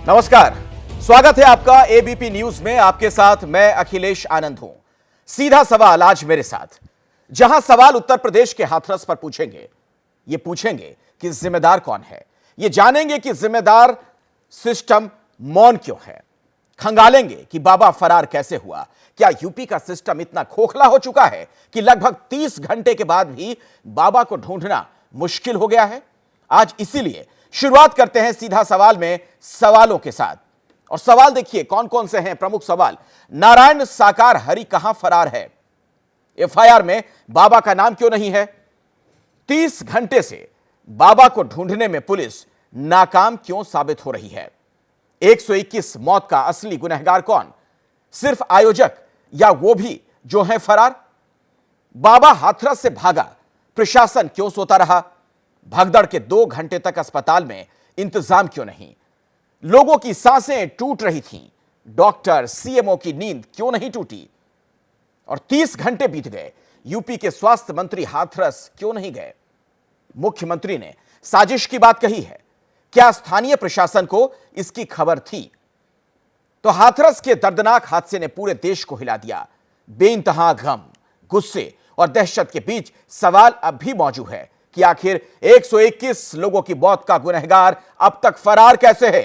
नमस्कार, स्वागत है आपका एबीपी न्यूज में। आपके साथ मैं अखिलेश आनंद हूं। सीधा सवाल आज मेरे साथ, जहां सवाल उत्तर प्रदेश के हाथरस पर पूछेंगे। ये पूछेंगे कि जिम्मेदार कौन है, ये जानेंगे कि जिम्मेदार सिस्टम मौन क्यों है, खंगालेंगे कि बाबा फरार कैसे हुआ। क्या यूपी का सिस्टम इतना खोखला हो चुका है कि लगभग 30 घंटे के बाद भी बाबा को ढूंढना मुश्किल हो गया है? आज इसीलिए शुरुआत करते हैं सीधा सवाल में सवालों के साथ। और सवाल देखिए कौन कौन से हैं। प्रमुख सवाल, नारायण साकार हरि कहां फरार है? एफआईआर में बाबा का नाम क्यों नहीं है? 30 घंटे से बाबा को ढूंढने में पुलिस नाकाम क्यों साबित हो रही है? 121 मौत का असली गुनहगार कौन? सिर्फ आयोजक या वो भी जो है फरार? बाबा हाथरस से भागा, प्रशासन क्यों सोता रहा? भगदड़ के 2 घंटे तक अस्पताल में इंतजाम क्यों नहीं? लोगों की सांसें टूट रही थीं, डॉक्टर सीएमओ की नींद क्यों नहीं टूटी? और 30 घंटे बीत गए, यूपी के स्वास्थ्य मंत्री हाथरस क्यों नहीं गए? मुख्यमंत्री ने साजिश की बात कही है, क्या स्थानीय प्रशासन को इसकी खबर थी? तो हाथरस के दर्दनाक हादसे ने पूरे देश को हिला दिया। बेइंतहा गम, गुस्से और दहशत के बीच सवाल अब भी मौजूद है कि आखिर 121 लोगों की मौत का गुनहगार अब तक फरार कैसे है?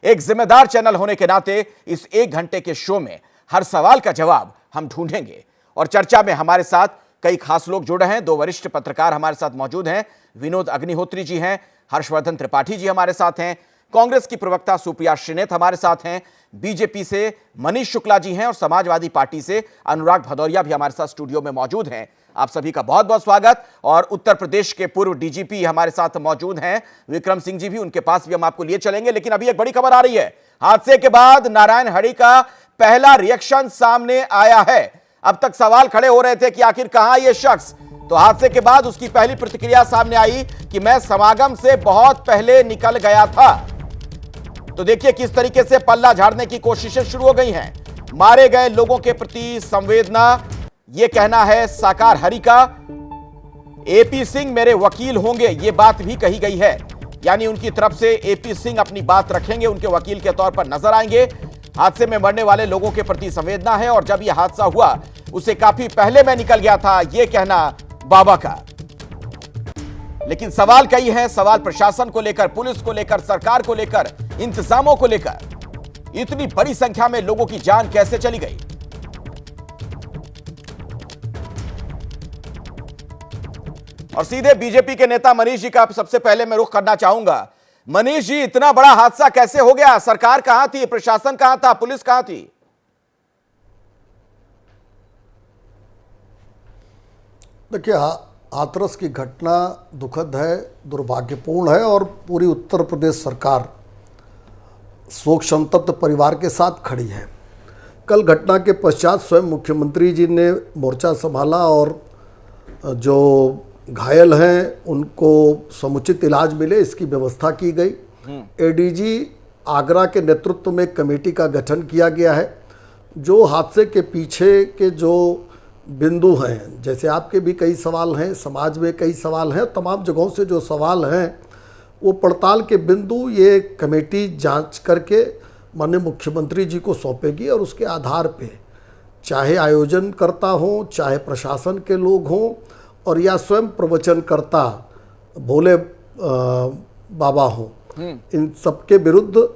एक जिम्मेदार चैनल होने के नाते इस 1 घंटे के शो में हर सवाल का जवाब हम ढूंढेंगे। और चर्चा में हमारे साथ कई खास लोग जुड़े हैं। 2 वरिष्ठ पत्रकार हमारे साथ मौजूद हैं। विनोद अग्निहोत्री जी हैं, हर्षवर्धन त्रिपाठी जी हमारे साथ हैं, कांग्रेस की प्रवक्ता सुप्रिया श्रीनेत हमारे साथ हैं, बीजेपी से मनीष शुक्ला जी हैं और समाजवादी पार्टी से अनुराग भदौरिया भी हमारे साथ स्टूडियो में मौजूद हैं। आप सभी का बहुत बहुत स्वागत। और उत्तर प्रदेश के पूर्व डीजीपी हमारे साथ मौजूद हैं, विक्रम सिंह जी भी, उनके पास भी हम आपको लिए चलेंगे। लेकिन अभी एक बड़ी खबर आ रही है। हादसे के बाद नारायण हरि का पहला रिएक्शन सामने आया है। अब तक सवाल खड़े हो रहे थे कि आखिर कहां यह शख्स, तो हादसे के बाद उसकी पहली प्रतिक्रिया सामने आई कि मैं समागम से बहुत पहले निकल गया था। तो देखिए किस तरीके से पल्ला झाड़ने की कोशिशें शुरू हो गई हैं। मारे गए लोगों के प्रति संवेदना, यह कहना है साकार हरि का। एपी सिंह मेरे वकील होंगे, यह बात भी कही गई है। यानी उनकी तरफ से एपी सिंह अपनी बात रखेंगे, उनके वकील के तौर पर नजर आएंगे। हादसे में मरने वाले लोगों के प्रति संवेदना है और जब यह हादसा हुआ उसे काफी पहले मैं निकल गया था, यह कहना बाबा का। लेकिन सवाल कई हैं। सवाल प्रशासन को लेकर, पुलिस को लेकर, सरकार को लेकर, इंतजामों को लेकर। इतनी बड़ी संख्या में लोगों की जान कैसे चली गई? और सीधे बीजेपी के नेता मनीष जी का सबसे पहले मैं रुख करना चाहूंगा। मनीष जी, इतना बड़ा हादसा कैसे हो गया? सरकार कहां थी, प्रशासन कहां था, पुलिस कहां थी? देखिए, हाथरस की घटना दुखद है, दुर्भाग्यपूर्ण है और पूरी उत्तर प्रदेश सरकार शोक संतप्त परिवार के साथ खड़ी है। कल घटना के पश्चात स्वयं मुख्यमंत्री जी ने मोर्चा संभाला और जो घायल हैं उनको समुचित इलाज मिले, इसकी व्यवस्था की गई। एडीजी आगरा के नेतृत्व में कमेटी का गठन किया गया है। जो हादसे के पीछे के जो बिंदु हैं, जैसे आपके भी कई सवाल हैं, समाज में कई सवाल हैं, तमाम जगहों से जो सवाल हैं वो पड़ताल के बिंदु ये कमेटी जांच करके माननीय मुख्यमंत्री जी को सौंपेगी और उसके आधार पे चाहे आयोजनकर्ता हो, चाहे प्रशासन के लोग हों और या स्वयं प्रवचनकर्ता भोले बाबा हों, इन सबके विरुद्ध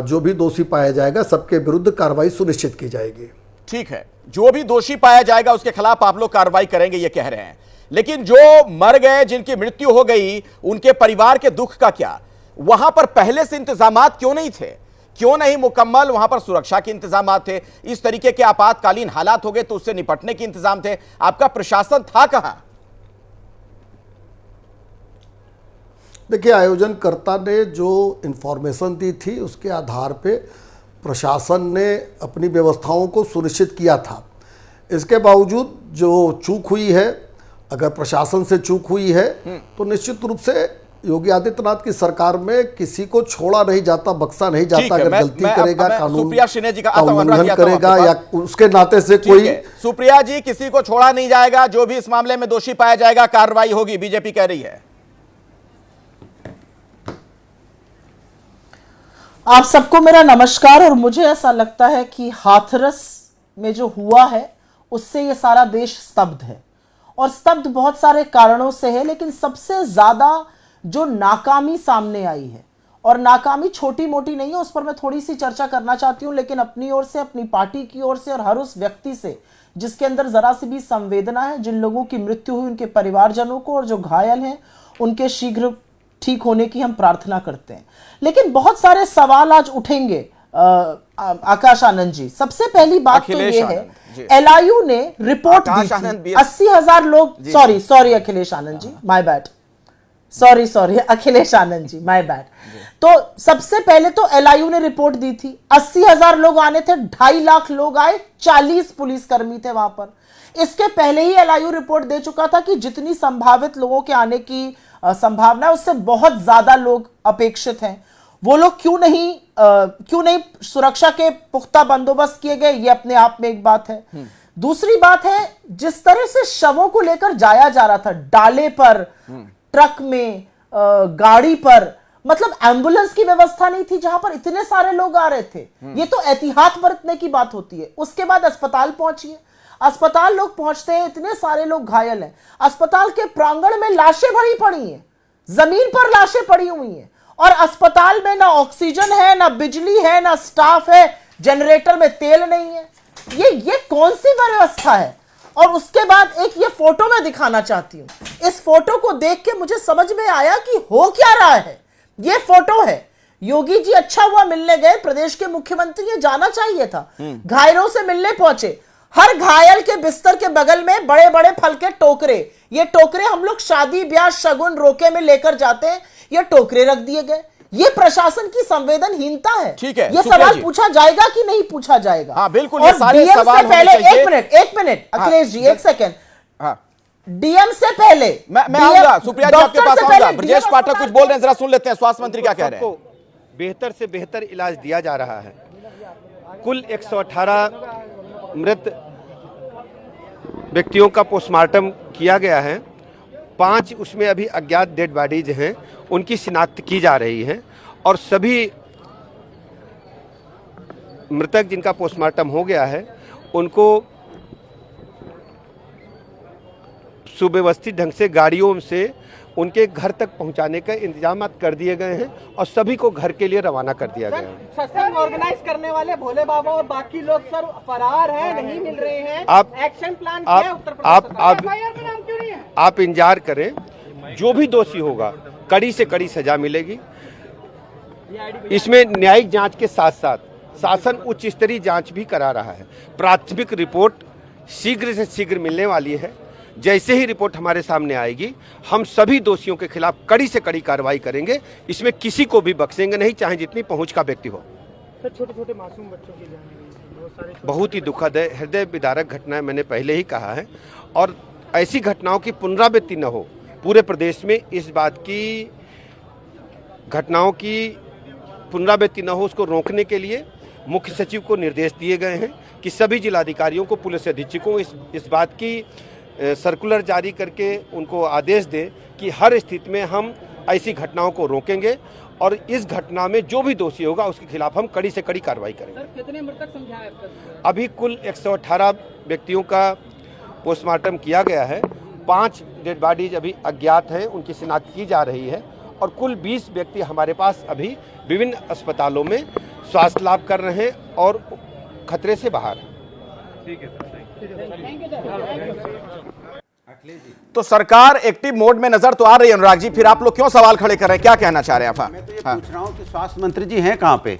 जो भी दोषी पाया जाएगा सबके विरुद्ध कार्रवाई सुनिश्चित की जाएगी। ठीक है, जो भी दोषी पाया जाएगा उसके खिलाफ आप लोग कार्रवाई करेंगे, ये कह रहे हैं। लेकिन जो मर गए, जिनकी मृत्यु हो गई, उनके परिवार के दुख का क्या? वहां पर पहले से इंतजामात क्यों नहीं थे? क्यों नहीं मुकम्मल वहां पर सुरक्षा के इंतजामात थे? इस तरीके के आपातकालीन हालात हो गए तो उससे निपटने के इंतजाम थे। आपका प्रशासन था कहां? देखिए, आयोजनकर्ता ने जो इंफॉर्मेशन दी थी उसके आधार पे प्रशासन ने अपनी व्यवस्थाओं को सुनिश्चित किया था। इसके बावजूद जो चूक हुई है, अगर प्रशासन से चूक हुई है तो निश्चित रूप से योगी आदित्यनाथ की सरकार में किसी को छोड़ा नहीं जाता, बख्शा नहीं जाता। अगर गलती करेगा, कानून का उल्लंघन करेगा या उसके नाते से कोई, सुप्रिया जी, किसी को छोड़ा नहीं जाएगा। जो भी इस मामले में दोषी पाया जाएगा कार्रवाई होगी, बीजेपी कह रही है। आप सबको मेरा नमस्कार। और मुझे ऐसा लगता है कि हाथरस में जो हुआ है उससे ये सारा देश स्तब्ध है, और स्तब्ध बहुत सारे कारणों से है, लेकिन सबसे ज्यादा जो नाकामी सामने आई है, और नाकामी छोटी मोटी नहीं है, उस पर मैं थोड़ी सी चर्चा करना चाहती हूं, लेकिन अपनी ओर से, अपनी पार्टी की ओर से और हर उस व्यक्ति से जिसके अंदर जरा सी भी संवेदना है, जिन लोगों की मृत्यु हुई उनके परिवारजनों को, और जो घायल हैं उनके शीघ्र ठीक होने की हम प्रार्थना करते हैं। लेकिन बहुत सारे सवाल आज उठेंगे आकाश आनंद जी। सबसे पहली बात तो ये है, एलआईयू ने रिपोर्ट दी थी 80,000 लोग, sorry Akhilesh Anand ji, my bad, sorry Akhilesh Anand ji, my bad. तो सबसे पहले तो एलआईयू ने रिपोर्ट दी थी, 80,000 लोग आने थे, 2.5 लाख लोग आए, 40 पुलिसकर्मी थे वहां पर। इसके पहले ही एलआईयू रिपोर्ट दे चुका था कि जितनी संभावित लोगों के आने की संभावना है उससे बहुत ज्यादा लोग अपेक्षित हैं। वो लोग क्यों नहीं सुरक्षा के पुख्ता बंदोबस्त किए गए, ये अपने आप में एक बात है। दूसरी बात है, जिस तरह से शवों को लेकर जाया जा रहा था, डाले पर, ट्रक में, गाड़ी पर, मतलब एम्बुलेंस की व्यवस्था नहीं थी जहां पर इतने सारे लोग आ रहे थे। ये तो एहतियात बरतने की बात होती है। उसके बाद अस्पताल पहुंचिए, अस्पताल लोग पहुंचते हैं, इतने सारे लोग घायल हैं, अस्पताल के प्रांगण में लाशें भरी पड़ी हैं, जमीन पर लाशें पड़ी हुई हैं, और अस्पताल में ना ऑक्सीजन है, ना बिजली है, ना स्टाफ है, जनरेटर में तेल नहीं है। ये कौन सी व्यवस्था है? और उसके बाद एक ये फोटो मैं दिखाना चाहती हूं। इस फोटो को देख के मुझे समझ में आया कि हो क्या रहा है। ये फोटो है, योगी जी अच्छा हुआ मिलने गए, प्रदेश के मुख्यमंत्री, ये जाना चाहिए था, घायलों से मिलने पहुंचे। हर घायल के बिस्तर के बगल में बड़े बड़े फल के टोकरे, ये टोकरे हम लोग शादी ब्याह शगुन रोके में लेकर जाते हैं, ये टोकरे रख दिए गए। ये प्रशासन की संवेदनहीनता है। ठीक है, ये सवाल पूछा जाएगा कि नहीं पूछा जाएगा? हाँ बिल्कुल, और ये सारे डीएम सवाल से पहले, एक मिनट हाँ, अखिलेश जी, एक सेकेंड, हाँ, डीएम से पहले मैं आऊंगा, सुप्रिया जी आपके पास आऊंगा। ब्रजेश पाठक कुछ बोल रहे हैं, जरा सुन लेते हैं स्वास्थ्य मंत्री क्या कह रहे हैं। बेहतर से बेहतर इलाज दिया जा रहा है। कुल 118 मृत व्यक्तियों का पोस्टमार्टम किया गया है। 5 उसमें अभी अज्ञात डेड बॉडीज हैं, उनकी शिनाख्त की जा रही है, और सभी मृतक जिनका पोस्टमार्टम हो गया है उनको सुव्यवस्थित ढंग से गाड़ियों से उनके घर तक पहुंचाने का इंतजाम कर दिए गए हैं, और सभी को घर के लिए रवाना कर दिया गया है। सत्संग ऑर्गेनाइज करने वाले भोले बाबा और बाकी लोग सर फरार हैं, नहीं मिल रहे हैं। आप एक्शन प्लान क्या है उत्तर प्रदेश सरकार? एफआईआर में नाम क्यों नहीं है? आप इंतजार करें, जो भी दोषी होगा कड़ी से कड़ी सजा मिलेगी। इसमें न्यायिक जांच के साथ साथ शासन उच्च स्तरीय जांच भी करा रहा है। प्राथमिक रिपोर्ट शीघ्र से शीघ्र मिलने वाली है। जैसे ही रिपोर्ट हमारे सामने आएगी, हम सभी दोषियों के खिलाफ कड़ी से कड़ी कार्रवाई करेंगे। इसमें किसी को भी बख्शेंगे नहीं, चाहे जितनी पहुंच का व्यक्ति हो। छोटे छोटे मासूम बच्चों की जान, बहुत ही दुखद है, हृदय विदारक घटना है, मैंने पहले ही कहा है। और ऐसी घटनाओं की पुनरावृत्ति न हो पूरे प्रदेश में, इस बात की घटनाओं की पुनरावृत्ति न हो, उसको रोकने के लिए मुख्य सचिव को निर्देश दिए गए हैं कि सभी जिलाधिकारियों को, पुलिस अधीक्षकों इस बात की सर्कुलर जारी करके उनको आदेश दें कि हर स्थिति में हम ऐसी घटनाओं को रोकेंगे, और इस घटना में जो भी दोषी होगा उसके खिलाफ हम कड़ी से कड़ी कार्रवाई करेंगे। सर कितने मृतक संख्या है? अभी कुल 118 व्यक्तियों का पोस्टमार्टम किया गया है। 5 डेड बॉडीज अभी अज्ञात हैं, उनकी शिनाख्त की जा रही है, और कुल 20 व्यक्ति हमारे पास अभी विभिन्न अस्पतालों में स्वास्थ्य लाभ कर रहे हैं और खतरे से बाहर हैं। ठीक है, तो सरकार एक्टिव मोड में नजर तो आ रही है। अनुराग जी, फिर आप लोग क्यों सवाल खड़े कर रहे हैं, क्या कहना चाह रहे हैं आप? मैं तो ये पूछ रहा हूं कि स्वास्थ्य मंत्री जी हैं कहां पे?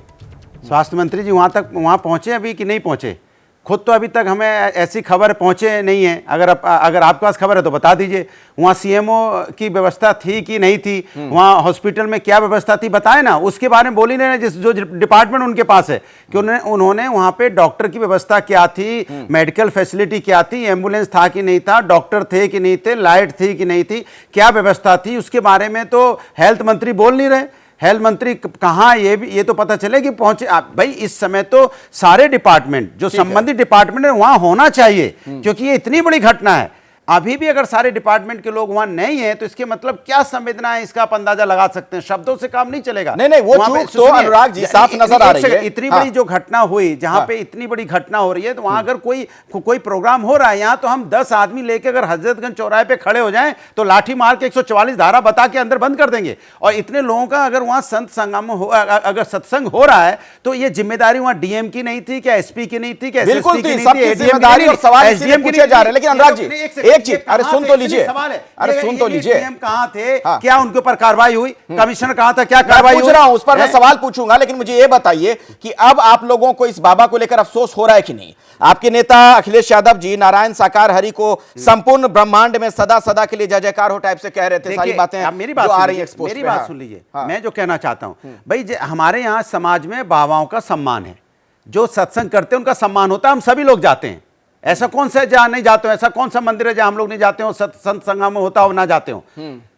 स्वास्थ्य मंत्री जी वहां पहुंचे अभी कि नहीं पहुंचे? खुद तो अभी तक हमें ऐसी खबर पहुंचे नहीं है। अगर आपके पास खबर है तो बता दीजिए। वहाँ सीएमओ की व्यवस्था थी कि नहीं थी, वहाँ हॉस्पिटल में क्या व्यवस्था थी, बताएं ना। उसके बारे में बोल ही नहीं, जो डिपार्टमेंट उनके पास है, कि उन्होंने वहाँ पे डॉक्टर की व्यवस्था क्या थी, मेडिकल फैसिलिटी क्या थी, एम्बुलेंस था कि नहीं था, डॉक्टर थे कि नहीं थे, लाइट थी कि नहीं थी, क्या व्यवस्था थी, उसके बारे में तो हेल्थ मंत्री बोल नहीं रहे। हेल्थ मंत्री कहाँ, ये तो पता चले कि पहुंचे। भाई इस समय तो सारे डिपार्टमेंट जो संबंधित डिपार्टमेंट है वहां होना चाहिए, क्योंकि ये इतनी बड़ी घटना है। अभी भी अगर सारे डिपार्टमेंट के लोग वहां नहीं है तो इसके मतलब क्या संवेदना है, इसका आप अंदाजा लगा सकते हैं। शब्दों से काम नहीं चलेगा। नहीं, वो चूक तो अनुराग जी साफ नजर आ रही है। इतनी बड़ी जो घटना हुई, जहां पे इतनी बड़ी घटना हो रही है, तो वहां अगर कोई प्रोग्राम हो रहा है, यहां तो हम 10 आदमी लेके अगर हजरतगंज चौराहे पे खड़े हो जाएं तो लाठी मार के 144 धारा बता के अंदर बंद कर देंगे। और इतने लोगों का अगर वहां संत संगम हो, अगर सत्संग हो रहा है, तो ये जिम्मेदारी वहां डीएम की नहीं थी क्या, एसपी की नहीं थी क्या, बिल्कुल थी, सबकी जिम्मेदारी और सवाल इसीलिए पूछे जा रहे हैं। लेकिन अनुराग जी एक चीज, अरे सुन तो लीजिए, अरे सुन तो लीजिए, डीएम कहां थे, क्या उनके ऊपर कार्रवाई हुई, कमिश्नर कहां था, क्या कार्रवाई हुई, पूछ रहा हूं, उस पर मैं सवाल पूछूंगा। लेकिन मुझे यह बताइए कि अब आप लोगों को इस बाबा को लेकर अफसोस हो रहा है कि नहीं? आपके नेता अखिलेश यादव जी नारायण साकार हरि को संपूर्ण ब्रह्मांड में सदा सदा के लिए जय जयकार हो टाइप से कह रहे थे, सारी बातें मेरी बात आ रही है, मेरी बात सुन लीजिए। मैं जो कहना चाहता हूं भाई, हमारे यहां समाज में बाबाओं का सम्मान है, जो सत्संग करते हैं उनका सम्मान होता है, हम सभी लोग जाते हैं। ऐसा कौन सा जहां नहीं जाते हो, ऐसा कौन सा मंदिर है जहां हम लोग नहीं जाते हो, संत संगम होता हो ना जाते हो,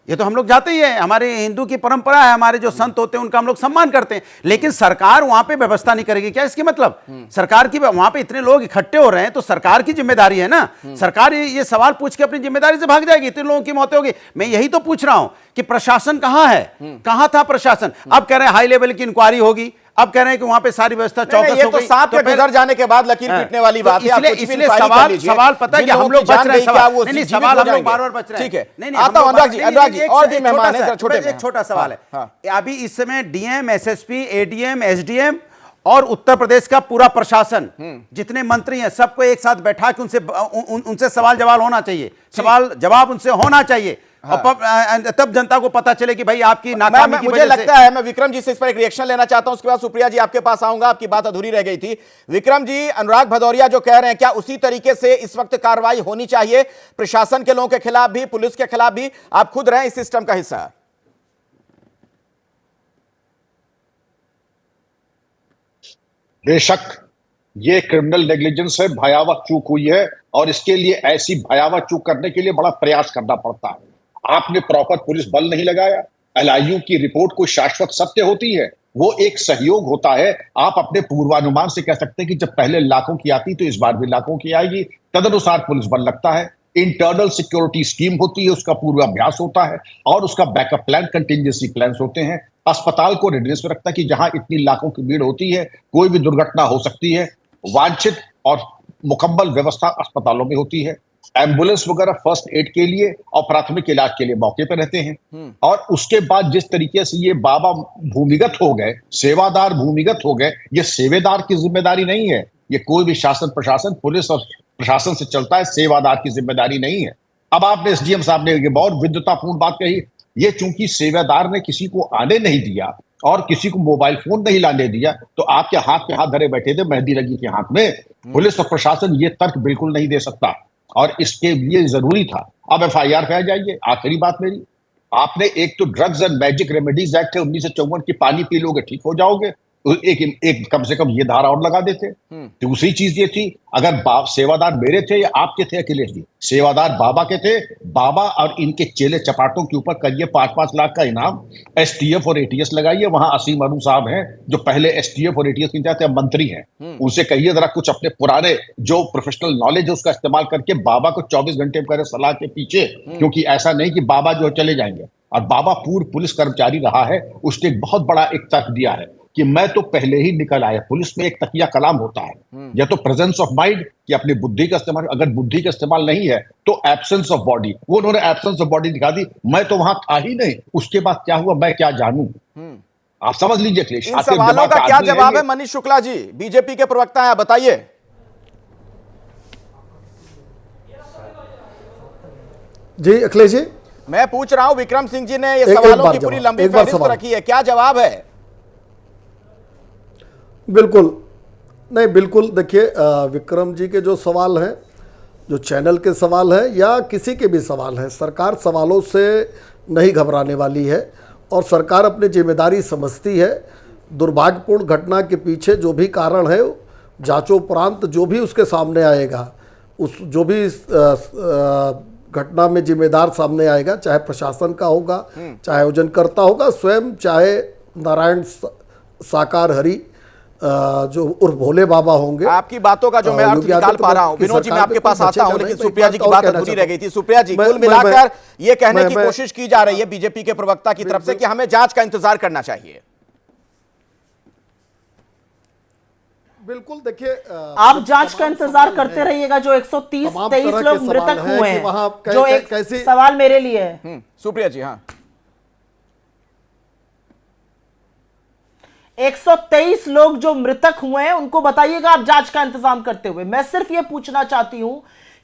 ये तो हम लोग जाते ही है। हमारे हिंदू की परंपरा है, हमारे जो संत होते हैं उनका हम लोग सम्मान करते हैं। लेकिन सरकार वहां पे व्यवस्था नहीं करेगी क्या? इसकी मतलब सरकार की, वहां पे इतने लोग इकट्ठे हो रहे हैं तो सरकार की जिम्मेदारी है ना। सरकार ये सवाल पूछ के अपनी जिम्मेदारी से भाग जाएगी, इतने लोगों की मौतें होगी। मैं यही तो पूछ रहा हूं कि प्रशासन कहां है, कहां था प्रशासन? अब कह रहे हैं हाई लेवल की इंक्वायरी होगी, अब कह रहे हैं कि वहां पे सारी व्यवस्था चौकस हो गई। तो सांप के गुजर जाने के बाद लकीर पीटने वाली बात है। इसलिए सवाल पता है कि हम लोग बच रहे हैं, नहीं सवाल हम लोग बार-बार बच रहे हैं। ठीक है, नहीं आता हूं अनुराग जी और भी मेहमान हैं, छोटे एक छोटा सवाल है। अभी इस समय डीएम, एसएसपी, एडीएम, एसडीएम और उत्तर प्रदेश का पूरा प्रशासन, जितने मंत्री हैं, सबको एक साथ बैठा के उनसे सवाल जवाब होना चाहिए, सवाल जवाब उनसे होना चाहिए। तब जनता को पता चले कि भाई आपकी नाकामी की मुझे लगता है, मैं विक्रम जी से इस पर एक रिएक्शन लेना चाहता हूं, उसके बाद सुप्रिया जी आपके पास आऊंगा, आपकी बात अधूरी रह गई थी। विक्रम जी, अनुराग भदौरिया जो कह रहे हैं, क्या उसी तरीके से इस वक्त कार्रवाई होनी चाहिए प्रशासन के लोगों के खिलाफ भी, पुलिस के खिलाफ भी? आप खुद रहे इस सिस्टम का हिस्सा। बेशक ये क्रिमिनल नेग्लिजेंस है, भयावह चूक हुई है, और इसके लिए ऐसी भयावह चूक करने के लिए बड़ा प्रयास करना पड़ता है। आपने प्रॉपर पुलिस बल नहीं लगाया। एलआईयू की रिपोर्ट कोई शाश्वत सत्य होती है, वो एक सहयोग होता है। आप अपने पूर्वानुमान से कह सकते हैं कि जब पहले लाखों की आती तो इस बार भी लाखों की आएगी, तदनुसार पुलिस बल लगता है। इंटरनल सिक्योरिटी स्कीम होती है, उसका पूर्वाभ्यास होता है, और उसका बैकअप प्लान, कंटिजेंसी प्लान होते हैं। अस्पताल को रेडीनेस में रखता है कि जहां इतनी लाखों की भीड़ होती है, कोई भी दुर्घटना हो सकती है। वांछित और मुकम्मल व्यवस्था अस्पतालों में होती है। एम्बुलेंस वगैरह फर्स्ट एड के लिए और प्राथमिक इलाज के लिए मौके पर रहते हैं। और उसके बाद जिस तरीके से ये बाबा भूमिगत हो गए, सेवादार भूमिगत हो गए, ये सेवेदार की जिम्मेदारी नहीं है। ये कोई भी शासन प्रशासन, पुलिस और प्रशासन से चलता है, सेवादार की जिम्मेदारी नहीं है। अब आपने एसडीएम साहब ने ये बहुत विद्वतापूर्ण बात कही, ये चूंकि सेवादार ने किसी को आने नहीं दिया और किसी को मोबाइल फोन नहीं लाने दिया, तो आपके हाथ पे हाथ धरे बैठे थे मेहंदी लगी के हाथ में। पुलिस और प्रशासन ये तर्क बिल्कुल नहीं दे सकता, और इसके लिए जरूरी था। अब एफआईआर पे आ जाइए। आखिरी बात मेरी, आपने एक तो drugs and magic remedies act है 1954 की, पानी पी लोगे ठीक हो जाओगे, एक कम से कम ये धारा और लगा देते। दूसरी चीज ये थी, अगर सेवादार मेरे थे या आपके थे अखिलेश जी, सेवादार बाबा के थे, बाबा और इनके चेले चपाटों के ऊपर करिए 5-5 लाख का इनाम। एसटीएफ और एटीएस लगाइए, वहां असीम अनु साहब हैं जो पहले एसटीएफ और एटीएस के जाते मंत्री हैं, उनसे कहिए जरा कुछ अपने पुराने जो प्रोफेशनल नॉलेज है उसका इस्तेमाल करके बाबा को 24 घंटे करे सलाह के पीछे, क्योंकि ऐसा नहीं कि बाबा जो चले जाएंगे। और बाबा पूर्व पुलिस कर्मचारी रहा है, उसने एक बहुत बड़ा एक तर्क दिया है कि मैं तो पहले ही निकल आया। पुलिस में एक तकिया कलाम होता है, या तो प्रेजेंस ऑफ माइंड कि अपनी बुद्धि का इस्तेमाल, अगर बुद्धि का इस्तेमाल नहीं है तो एब्सेंस ऑफ बॉडी। वो उन्होंने एब्सेंस ऑफ बॉडी दिखा दी, मैं तो वहां था ही नहीं, उसके बाद क्या हुआ मैं क्या जानूं। आप समझ लीजिए अखिलेश, इन सवालों का क्या जवाब है? मनीष शुक्ला जी बीजेपी के प्रवक्ता हैं, बताइए। जी अखिलेश जी, मैं पूछ रहा हूं, विक्रम सिंह जी ने ये सवालों की पूरी लंबी फहरिस्त रखी है, क्या जवाब है? बिल्कुल नहीं, बिल्कुल देखिए, विक्रम जी के जो सवाल हैं, जो चैनल के सवाल हैं या किसी के भी सवाल हैं, सरकार सवालों से नहीं घबराने वाली है और सरकार अपनी जिम्मेदारी समझती है। दुर्भाग्यपूर्ण घटना के पीछे जो भी कारण है, जांचोपरांत जो भी उसके सामने आएगा, उस जो भी घटना में जिम्मेदार सामने आएगा, चाहे प्रशासन का होगा, चाहे आयोजनकर्ता होगा, स्वयं चाहे नारायण साकार हरि जो उर्फ भोले बाबा होंगे। आपकी बातों का जो मैं अर्थ निकाल पा रहा हूं, विनोद जी मैं आपके पास आता हूं, लेकिन सुप्रिया जी की बात अधूरी रह गई थी। सुप्रिया जी, कुल मिलाकर ये कहने की कोशिश की जा रही है बीजेपी के प्रवक्ता की तरफ से कि हमें जांच का इंतजार करना चाहिए। बिल्कुल, देखिए आप जांच का इंतजार करते रहिएगा। जो 123 लोग मृतक हुए हैं, जो एक सवाल मेरे लिए है। सुप्रिया जी, हाँ, 123 लोग जो मृतक हुए हैं उनको बताइएगा आप जांच का इंतजाम करते हुए। मैं सिर्फ यह पूछना चाहती हूं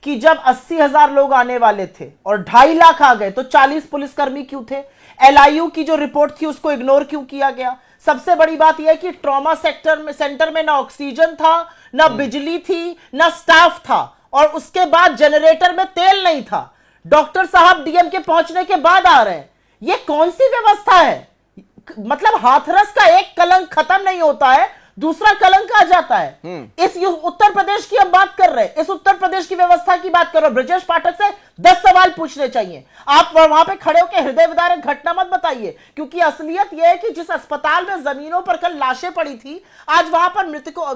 कि जब 80,000 लोग आने वाले थे और 2.5 लाख आ गए तो 40 पुलिसकर्मी क्यों थे? LIU की जो रिपोर्ट थी उसको इग्नोर क्यों किया गया? सबसे बड़ी बात यह है कि ट्रॉमा सेंटर में ना ऑक्सीजन था, ना बिजली थी, ना स्टाफ था, और उसके बाद जनरेटर में तेल नहीं था। डॉक्टर साहब डीएम के पहुंचने के बाद आ रहे हैं। यह कौन सी व्यवस्था है? मतलब हाथरस का एक कलंक खत्म नहीं होता है, दूसरा कलंक आ जाता है। इस उत्तर प्रदेश की हम बात कर रहे हैं, इस उत्तर प्रदेश की व्यवस्था की बात कर रहे हैं। ब्रजेश पाठक से 10 सवाल पूछने चाहिए। आप वहां पे खड़े होकर हृदय विदारक घटना मत बताइए, क्योंकि असलियत यह है कि जिस अस्पताल में जमीनों पर कल लाशें पड़ी थी, आज वहां पर मृतकों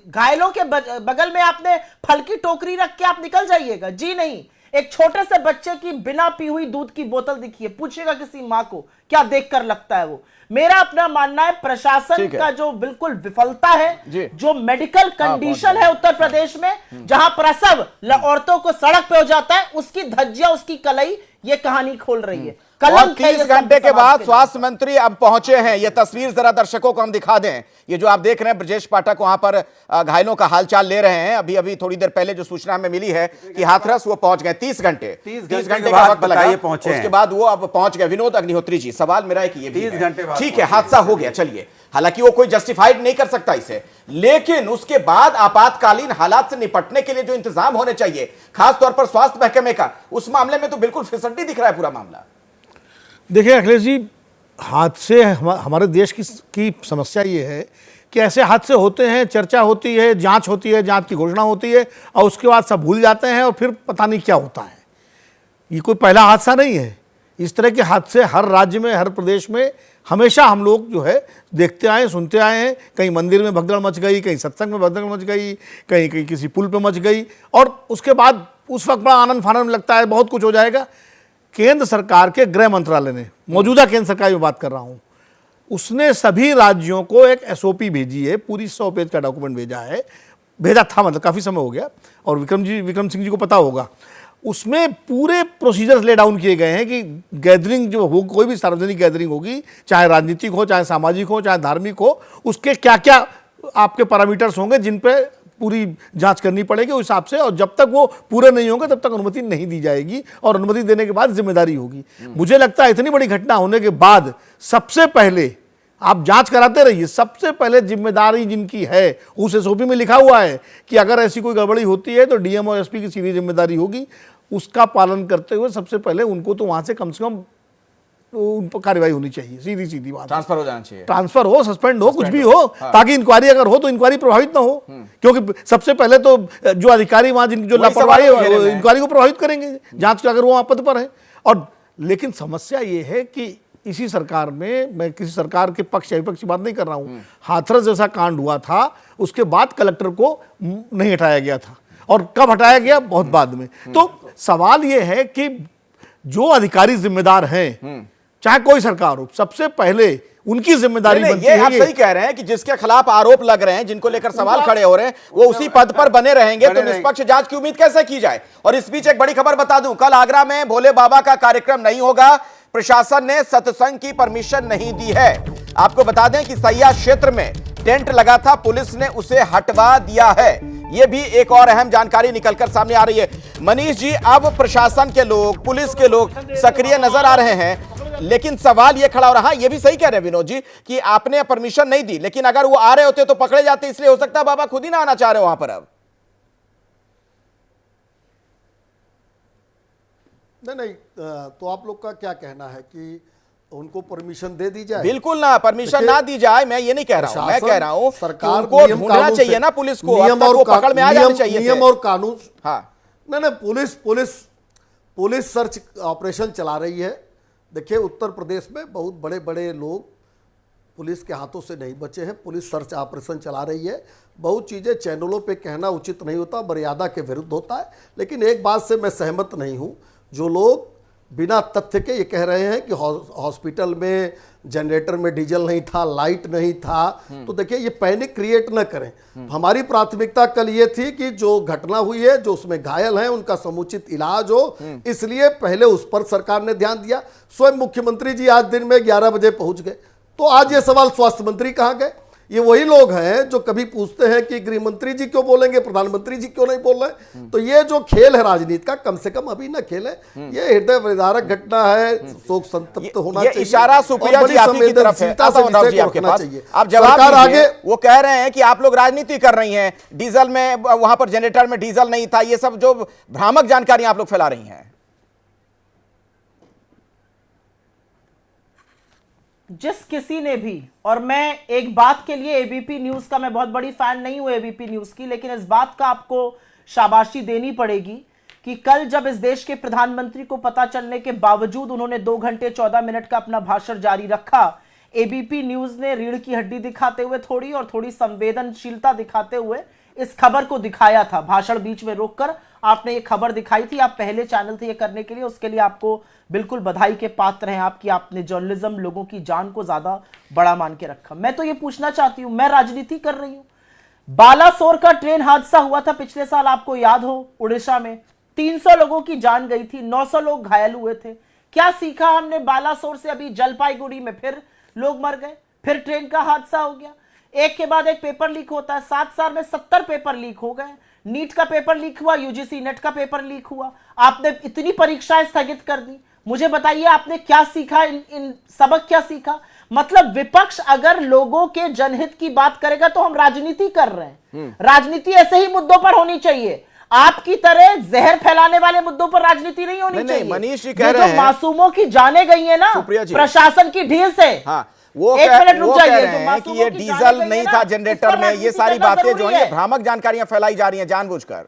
घायलों के बगल में आपने फल की टोकरी रख के आप निकल जाइएगा? जी नहीं। एक छोटे से बच्चे की बिना पी हुई दूध की बोतल दिखी है, पूछिएगा किसी मां को क्या देखकर लगता है वो। मेरा अपना मानना है प्रशासन का जो बिल्कुल विफलता है, जो मेडिकल कंडीशन है उत्तर प्रदेश में, जहां प्रसव औरतों को सड़क पे हो जाता है, उसकी धज्जियां, उसकी कलई ये कहानी खोल रही है। और 30 घंटे के बाद स्वास्थ्य मंत्री अब पहुंचे हैं। ये तस्वीर जरा दर्शकों को हम दिखा दें। ये जो आप देख रहे हैं, ब्रजेश पाठक वहां पर घायलों का हालचाल ले रहे हैं। अभी अभी थोड़ी देर पहले जो सूचना हमें मिली है कि हाथरस वो पहुंच गए। 30 घंटे का वक्त लगा, उसके बाद वो अब पहुंच गए। विनोद अग्निहोत्री जी, सवाल मेरा है कि ये 30 घंटे ठीक है, हादसा हो गया, चलिए, हालांकि वो कोई जस्टिफाइड नहीं कर सकता इसे, लेकिन उसके बाद आपातकालीन हालात से निपटने के लिए जो इंतजाम होने चाहिए, खासतौर पर स्वास्थ्य महकमे का, उस मामले में तो बिल्कुल फिसड्डी दिख रहा है पूरा मामला। देखिए अखिलेश जी, हादसे हमारे देश की समस्या ये है कि ऐसे हादसे होते हैं, चर्चा होती है, जांच होती है, जांच की घोषणा होती है, और उसके बाद सब भूल जाते हैं और फिर पता नहीं क्या होता है। ये कोई पहला हादसा नहीं है। इस तरह के हादसे हर राज्य में, हर प्रदेश में हमेशा हम लोग जो है देखते आए, सुनते आए हैं। कहीं मंदिर में भगदड़ मच गई, कहीं सत्संग में भगदड़ मच गई, कहीं किसी पुल पर मच गई, और उसके बाद उस वक्त बड़ा आनंद फानंद लगता है, बहुत कुछ हो जाएगा। केंद्र सरकार के गृह मंत्रालय ने, मौजूदा केंद्र सरकार की बात कर रहा हूं, उसने सभी राज्यों को एक SOP भेजी है, पूरी 100 पेज का डॉक्यूमेंट भेजा था, मतलब काफ़ी समय हो गया, और विक्रम सिंह जी को पता होगा। उसमें पूरे प्रोसीजर्स ले डाउन किए गए हैं कि गैदरिंग जो हो, कोई भी सार्वजनिक गैदरिंग होगी, चाहे राजनीतिक हो, चाहे सामाजिक हो, चाहे धार्मिक हो, उसके क्या क्या आपके पैरामीटर्स होंगे जिन पे पूरी जांच करनी पड़ेगी उस हिसाब से, और जब तक वो पूरे नहीं होंगे तब तक अनुमति नहीं दी जाएगी, और अनुमति देने के बाद जिम्मेदारी होगी। मुझे लगता है इतनी बड़ी घटना होने के बाद सबसे पहले आप जांच कराते रहिए। सबसे पहले जिम्मेदारी जिनकी है, उस SOP में लिखा हुआ है कि अगर ऐसी कोई गड़बड़ी होती है तो DM और SP की सीधी जिम्मेदारी होगी। उसका पालन करते हुए सबसे पहले उनको तो वहां से कम उन पर कार्रवाई होनी चाहिए, सीधी सीधी बात। ट्रांसफर हो जाना चाहिए, ट्रांसफर हो, सस्पेंड हो, कुछ भी हो, ताकि इंक्वायरी अगर हो तो इंक्वायरी प्रभावित ना हो, क्योंकि सबसे पहले तो जो अधिकारी वहां जिनकी जो लापरवाही है इंक्वायरी को प्रभावित करेंगे, जांच का अगर वो पद पर है। और लेकिन समस्या ये है कि इसी सरकार में, मैं किसी सरकार के पक्ष या विपक्ष की बात नहीं कर रहा हूं, हाथरस जैसा कांड हुआ था, उसके बाद कलेक्टर को नहीं हटाया गया था, और कब हटाया गया, बहुत बाद में। तो सवाल ये है कि जो अधिकारी जिम्मेदार हैं, चाहे कोई सरकार हो, सबसे पहले उनकी जिम्मेदारी बनती है। ये आप सही कह रहे हैं कि जिसके खिलाफ आरोप लग रहे हैं, जिनको लेकर सवाल खड़े हो रहे हैं, वो उसी पद पर बने रहेंगे, तो निष्पक्ष जांच की उम्मीद कैसे की जाए। और इस बीच एक बड़ी खबर बता दूं, कल आगरा में भोले बाबा का कार्यक्रम नहीं होगा, प्रशासन ने सत्संग की परमिशन नहीं दी है। आपको बता दें कि सैया क्षेत्र में टेंट लगा था, पुलिस ने उसे हटवा दिया है। यह भी एक और अहम जानकारी निकलकर सामने आ रही है। मनीष जी, अब प्रशासन के लोग, पुलिस के लोग सक्रिय नजर आ रहे हैं, लेकिन सवाल यह खड़ा हो रहा है, यह भी सही कह रहे हैं विनोद जी कि आपने परमिशन नहीं दी, लेकिन अगर वो आ रहे होते तो पकड़े जाते, इसलिए हो सकता है बाबा खुद ही ना आना चाह रहे हो वहां पर। अब नहीं, तो आप लोग का क्या कहना है कि उनको परमिशन दे दी जाए? बिल्कुल ना, परमिशन ना दी जाए, मैं ये नहीं कह रहा हूं, मैं कह रहा हूं सरकार को ढूंढना चाहिए ना पुलिस को, नियम और पकड़ में आ जाना चाहिए, नियम और कानून। हाँ, नहीं, पुलिस सर्च ऑपरेशन चला रही है। देखिए, उत्तर प्रदेश में बहुत बड़े बड़े लोग पुलिस के हाथों से नहीं बचे हैं। पुलिस सर्च ऑपरेशन चला रही है। बहुत चीज़ें चैनलों पे कहना उचित नहीं होता, मर्यादा के विरुद्ध होता है। लेकिन एक बात से मैं सहमत नहीं हूँ, जो लोग बिना तथ्य के ये कह रहे हैं कि हॉस्पिटल में जनरेटर में डीजल नहीं था, लाइट नहीं था, तो देखिए ये पैनिक क्रिएट न करें। हमारी प्राथमिकता कल ये थी कि जो घटना हुई है, जो उसमें घायल हैं, उनका समुचित इलाज हो, इसलिए पहले उस पर सरकार ने ध्यान दिया। स्वयं मुख्यमंत्री जी आज दिन में 11 बजे पहुंच गए। तो आज ये सवाल स्वास्थ्य मंत्री कहाँ गए? ये वही लोग हैं जो कभी पूछते हैं कि गृह मंत्री जी क्यों बोलेंगे, प्रधानमंत्री जी क्यों नहीं बोल रहे। तो ये जो खेल है राजनीति का, कम से कम अभी ना खेले। ये हृदय विदारक घटना है, शोक संतप्त होना चाहिए। इशारा सुप्रिया जी आप ही की तरफ है। जी आपके पास आप जवाब आगे वो कह रहे हैं कि आप लोग राजनीति कर रही हैं, डीजल में वहां पर जनरेटर में डीजल नहीं था, ये सब जो भ्रामक जानकारी आप लोग फैला रही हैं। जिस किसी ने भी, और मैं एक बात के लिए एबीपी न्यूज का मैं बहुत बड़ी फैन नहीं हूं एबीपी न्यूज की, लेकिन इस बात का आपको शाबाशी देनी पड़ेगी कि कल जब इस देश के प्रधानमंत्री को पता चलने के बावजूद उन्होंने 2 घंटे 14 मिनट का अपना भाषण जारी रखा, एबीपी न्यूज ने रीढ़ की हड्डी दिखाते हुए थोड़ी संवेदनशीलता दिखाते हुए इस खबर को दिखाया था। भाषण बीच में रोककर आपने ये खबर दिखाई थी। आप पहले चैनल थे ये करने के लिए, उसके लिए आपको बिल्कुल बधाई के पात्र हैं आपकी। आपने जर्नलिज्म, लोगों की जान को ज्यादा बड़ा मान के रखा। मैं तो ये पूछना चाहती हूं, मैं राजनीति कर रही हूं, बालासोर का ट्रेन हादसा हुआ था पिछले साल, आपको याद हो, उड़ीसा में 300 लोगों की जान गई थी, 900 लोग घायल हुए थे। क्या सीखा हमने बालासोर से? अभी जलपाईगुड़ी में फिर लोग मर गए, फिर ट्रेन का हादसा हो गया। एक के बाद एक पेपर लीक होता है। 7 साल में 70 पेपर लीक हो गए। नीट का पेपर लीक हुआ, यूजीसी नेट का पेपर लीक हुआ, आपने इतनी परीक्षाएं स्थगित कर दी। मुझे बताइए आपने क्या सीखा, इन सबक क्या सीखा? मतलब विपक्ष अगर लोगों के जनहित की बात करेगा तो हम राजनीति कर रहे हैं। राजनीति ऐसे ही मुद्दों पर होनी चाहिए, आपकी तरह जहर फैलाने वाले मुद्दों पर राजनीति नहीं होनी चाहिए। मनीष जी कह रहे हैं, मासूमों की जाने गई है ना प्रशासन की ढील से। हाँ, वो कह रहे हैं कि ये डीजल नहीं था जनरेटर में, ये सारी बातें जो है भ्रामक जानकारियां फैलाई जा रही हैं जानबूझकर।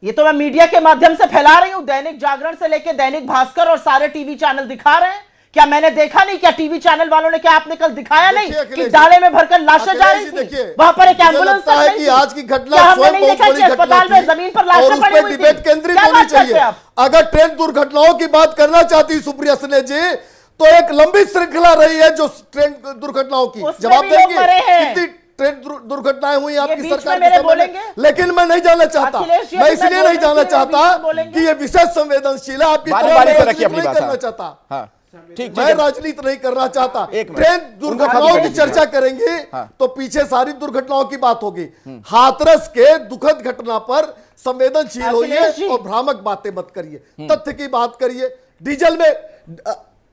ये तो मैं मीडिया के माध्यम से फैला रही हूं। दैनिक जागरण से लेकर दैनिक भास्कर और सारे टीवी चैनल दिखा रहे हैं। क्या मैंने देखा नहीं? क्या टीवी चैनल वालों ने, क्या आपने कल दिखाया नहीं कि डाले में भरकर लाशें जा रही थी? वहां पर एक एम्बुलेंस है कि आज की घटना स्वयं बहुत बड़ी अस्पताल में जमीन पर लाशें पड़ी हुई थी। डिबेट केंद्रित होनी चाहिए। अगर ट्रेन दुर्घटनाओं की बात करना चाहती सुप्रिया सुले जी, तो एक लंबी श्रृंखला रही है जो ट्रेन दुर्घटनाओं की। जवाब देंगे कितनी ट्रेन दुर्घटनाएं हुई आपकी सरकार के समय में? लेकिन मैं नहीं जाना चाहता, मैं इसलिए नहीं जाना चाहता कि ये विशेष संवेदनशील है, आपकी तरह नहीं करना चाहता। ठीक, मैं राजनीति नहीं करना चाहता। ट्रेन दुर्घटनाओं की चर्चा करेंगे तो पीछे सारी दुर्घटनाओं की बात होगी। हाथरस के दुखद घटना पर संवेदनशील होइए और भ्रामक बातें मत करिए, तथ्य की बात करिए। डीजल में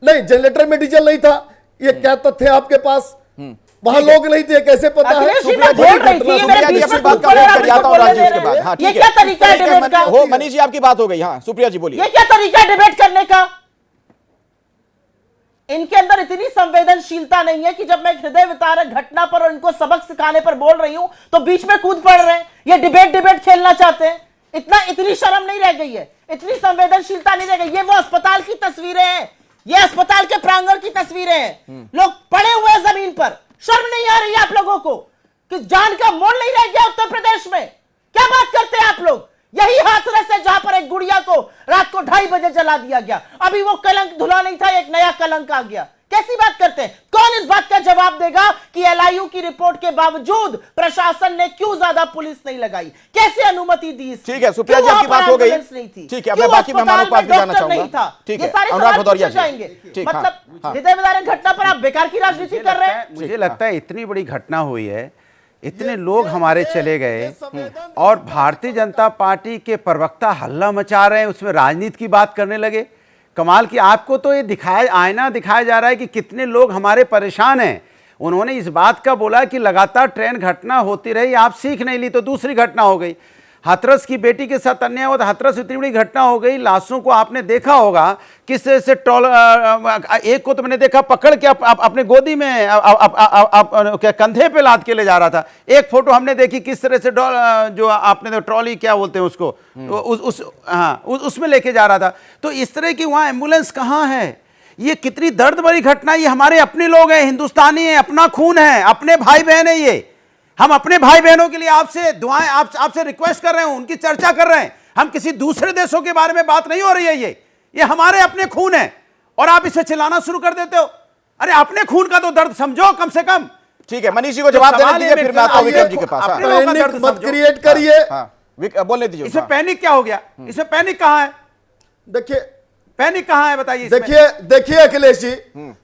नहीं, जनरेटर में डीजल नहीं था, ये क्या तथ्य है आपके पास? वहां लोग नहीं थे, कैसे पता है? मनीष जी आपकी बात हो गई। हाँ सुप्रिया जी बोलिए, ये क्या तरीका है डिबेट करने का? इनके अंदर इतनी संवेदनशीलता नहीं है कि जब मैं हृदय विदारक घटना पर और इनको सबक सिखाने पर बोल रही हूं तो बीच में कूद पड़ रहे हैं। ये डिबेट खेलना चाहते हैं। इतनी शर्म नहीं रह गई है, इतनी संवेदनशीलता नहीं रह गई। ये वो अस्पताल की तस्वीरें हैं, ये अस्पताल के प्रांगण की तस्वीरें हैं। लोग पड़े हुए हैं जमीन पर। शर्म नहीं आ रही है आप लोगों को कि जान का मोल नहीं रह गया उत्तर प्रदेश में? क्या बात करते हैं आप लोग? यही हाथरस है जहां पर एक गुड़िया को रात को 2:30 बजे जला दिया गया। अभी वो कलंक धुला नहीं था, एक नया कलंक आ गया। कैसी बात करते हैं? कौन इस बात का जवाब देगा कि एलआईयू की रिपोर्ट के बावजूद प्रशासन ने क्यों ज्यादा पुलिस नहीं लगाई? कैसे अनुमति दी? ठीक है सुप्रिया जी आपकी बात हो गई। ठीक है, मैं बाकी मेहमानों के पास भी जाना चाहूंगा। ठीक है, अनुराग भदौरिया जाएंगे। मतलब हृदय विदारक घटना पर आप बेकार की राजनीति कर रहे हैं। मुझे लगता है इतनी बड़ी घटना हुई है, इतने लोग हमारे चले गए और भारतीय जनता पार्टी के प्रवक्ता हल्ला मचा रहे हैं, उसमें राजनीति की बात करने लगे। कमाल की, आपको तो ये आईना दिखाया जा रहा है कि कितने लोग हमारे परेशान हैं। उन्होंने इस बात का बोला कि लगातार ट्रेन घटना होती रही, आप सीख नहीं ली तो दूसरी घटना हो गई। हाथरस की बेटी के साथ अन्याय हुआ, हाथरस इतनी बड़ी घटना हो गई। लाशों को आपने देखा होगा किस तरह से एक को तो मैंने देखा पकड़ के अपने गोदी में क्या कंधे पे लाद के ले जा रहा था। एक फोटो हमने देखी किस तरह से जो आपने ट्रॉली क्या बोलते हैं उसको, उसमें लेके जा रहा था। तो इस तरह की वहाँ एम्बुलेंस कहाँ है? ये कितनी दर्द भरी घटना, ये हमारे अपने लोग हैं, हिंदुस्तानी हैं, अपना खून है, अपने भाई बहन है। ये हम अपने भाई बहनों के लिए आपसे दुआएं, आपसे रिक्वेस्ट कर रहे हैं, उनकी चर्चा कर रहे हैं। हम किसी दूसरे देशों के बारे में बात नहीं हो रही है। ये हमारे अपने खून है और आप इसे चिल्लाना शुरू कर देते हो। अरे अपने खून का तो दर्द समझो कम से कम। ठीक है, मनीष जी को जवाब देने दीजिए, फिर मैं आता हूं विक्रम जी के पास। अपने लोगों का दर्द मत समझो। क्रिएट करिए। बोलने दीजिए। इसमें पैनिक क्या हो गया? इसमें पैनिक कहां है? देखिए पैनिक कहां है बताइए इसमें? देखिए अखिलेश जी,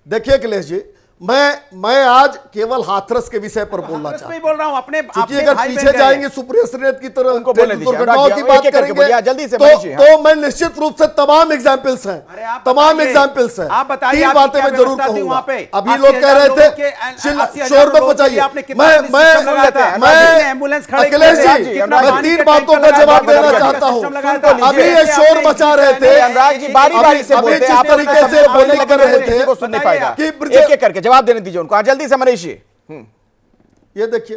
देखिए अखिलेश जी, मैं आज केवल हाथरस के विषय पर बोलना चाहता हूं। बोल रहा हूं अपने, क्योंकि अगर पीछे जाएंगे सुप्रिया श्रीनाथ की तरह उनको बोलने दीजिए, दुर्घटनाओं की बात करेंगे जल्दी से मनीष जी। तो मैं निश्चित रूप से तमाम एग्जाम्पल्स हैं, तमाम एग्जाम्पल्स हैं। आप बताइए, तीन बातें मैं जरूर कहूंगा। अभी लोग कह रहे थे शोर में पहुंचाइए। मैं अखिलेश जी, मैं तीन बातों का जवाब देना चाहता हूं। अभी ये शोर मचा रहे थे, अनुराग जी बारी बारी से बोलते हैं, आप तरीके से बोलने लग रहे थे, को सुन नहीं पाएगा। कि एक एक करके जवाब देने दीजिए उनको। जल्दी से मनीष जी। ये देखिए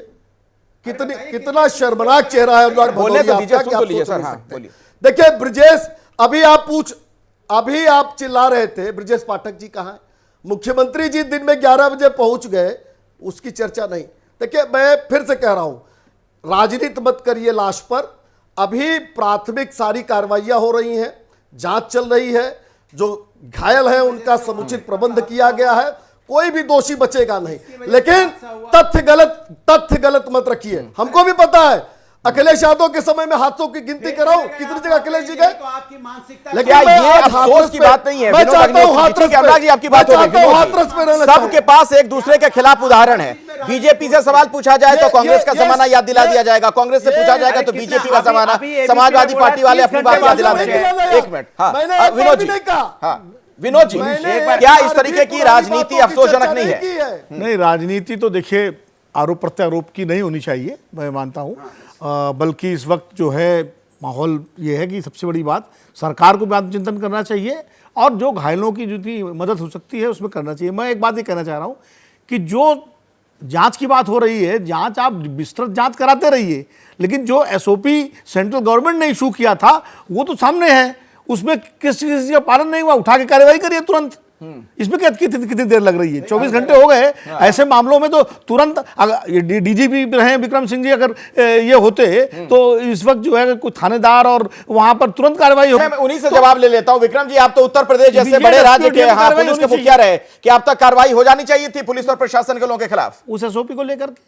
कितना शर्मनाक चेहरा है अनुराग बोलने तो भदौरिया दीजिए, आपका, सुन कि तो आप लीजिए सोच सर। नहीं हाँ सकते। बोलिए। देखिए ब्रजेश, अभी आप चिल्ला रहे थे ब्रजेश पाठक जी कहां है? मुख्यमंत्री जी दिन में 11 बजे पहुंच गए, उसकी चर्चा नहीं। देखिए मैं फिर से कह रहा हूं, राजनीति मत करिए लाश पर। अभी प्राथमिक सारी कार्रवाइयां हो रही हैं, जांच चल रही है, जो घायल है उनका समुचित प्रबंध किया गया है, कोई भी दोषी बचेगा नहीं। लेकिन तथ्य गलत मत रखिए। हमको भी पता है अखिलेश यादव के समय में हाथों की गिनती कराऊं कितनी जगह अखिलेश जी गए, लेकिन ये अफसोस की बात नहीं है। मैं चाहता हूं हाथरस अनुराग जी आपकी बात हो पे सबके पास एक दूसरे के खिलाफ उदाहरण है। बीजेपी से सवाल पूछा जाए तो कांग्रेस का जमाना याद दिला दिया जाएगा, कांग्रेस से पूछा जाएगा तो बीजेपी का जमाना, समाजवादी पार्टी वाले अपनी बात याद दिला देंगे। एक मिनट, हाँ विनोद जी, हाँ विनोद जी, क्या इस तरीके की राजनीति अफसोसजनक नहीं है? नहीं, राजनीति तो देखिए आरोप प्रत्यारोप की नहीं होनी चाहिए, मैं मानता हूँ। बल्कि इस वक्त जो है माहौल ये है कि सबसे बड़ी बात सरकार को भी चिंतन करना चाहिए और जो घायलों की जितनी मदद हो सकती है उसमें करना चाहिए। मैं एक बात ये कहना चाह रहा हूँ कि जो जांच की बात हो रही है, जांच आप विस्तृत जांच कराते रहिए, लेकिन जो एसओपी सेंट्रल गवर्नमेंट ने इशू किया था वो तो सामने है, उसमें किसी का पालन नहीं हुआ, उठा के कार्रवाई करिए तुरंत। इसमें कितनी देर लग रही है? 24 घंटे हो गए। ऐसे मामलों में तो तुरंत, डीजीपी रहे विक्रम सिंह जी, अगर ये होते तो इस वक्त जो है कोई थानेदार और वहां पर तुरंत कार्रवाई हो। मैं उन्हीं से जवाब ले लेता हूं। विक्रम जी, आप तो उत्तर प्रदेश जैसे बड़े राज्य के पुलिस के मुखिया रहे, कि अब तक कार्रवाई हो जानी चाहिए थी पुलिस और प्रशासन के लोगों के खिलाफ उस एसओपी को लेकर के।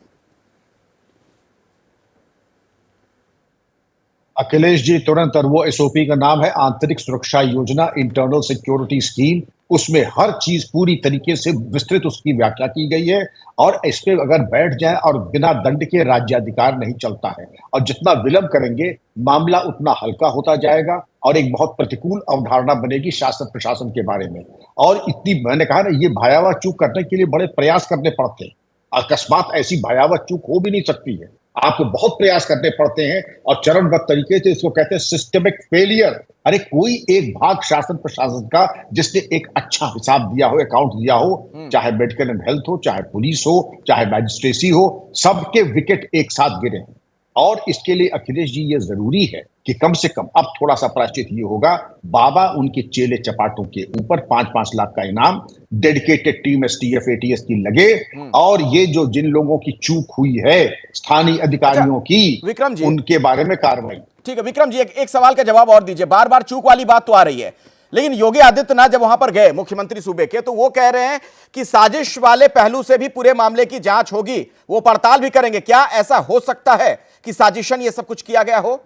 अखिलेश जी तुरंत, और वो एसओपी का नाम है आंतरिक सुरक्षा योजना, इंटरनल सिक्योरिटी स्कीम। उसमें हर चीज पूरी तरीके से विस्तृत उसकी व्याख्या की गई है और इस पे अगर बैठ जाए और बिना दंड के राज्याधिकार नहीं चलता है, और जितना विलंब करेंगे मामला उतना हल्का होता जाएगा और एक बहुत प्रतिकूल अवधारणा बनेगी शासन प्रशासन के बारे में। और इतनी, मैंने कहा ना, ये भयावह चूक करने के लिए बड़े प्रयास करने पड़ते हैं। अकस्मात ऐसी भयावह चूक हो भी नहीं सकती है, आपको बहुत प्रयास करने पड़ते हैं और चरणबद्ध तरीके से, इसको कहते हैं सिस्टमिक फेलियर। अरे कोई एक भाग शासन प्रशासन का जिसने एक अच्छा हिसाब दिया हो, अकाउंट दिया हो, चाहे मेडिकल एंड हेल्थ हो, चाहे पुलिस हो, चाहे मैजिस्ट्रेसी हो, सबके विकेट एक साथ गिरे हैं। और इसके लिए अखिलेश जी ये जरूरी है कि कम से कम अब थोड़ा सा प्रायश्चित ये होगा, बाबा उनके चेले चपाटों के ऊपर 5-5 लाख का इनाम डेडिकेटेड टीम एसटीएफ एटीएस की लगे, और ये जो जिन लोगों की चूक हुई है स्थानीय अधिकारियों की, विक्रम जी, उनके बारे में कार्रवाई। ठीक है विक्रम जी, एक सवाल का जवाब और दीजिए। बार बार चूक वाली बात तो आ रही है, लेकिन योगी आदित्यनाथ जब वहां पर गए, मुख्यमंत्री सूबे के, तो वो कह रहे हैं कि साजिश वाले पहलू से भी पूरे मामले की जांच होगी, वो पड़ताल भी करेंगे। क्या ऐसा हो सकता है कि साजिशन ये सब कुछ किया गया हो?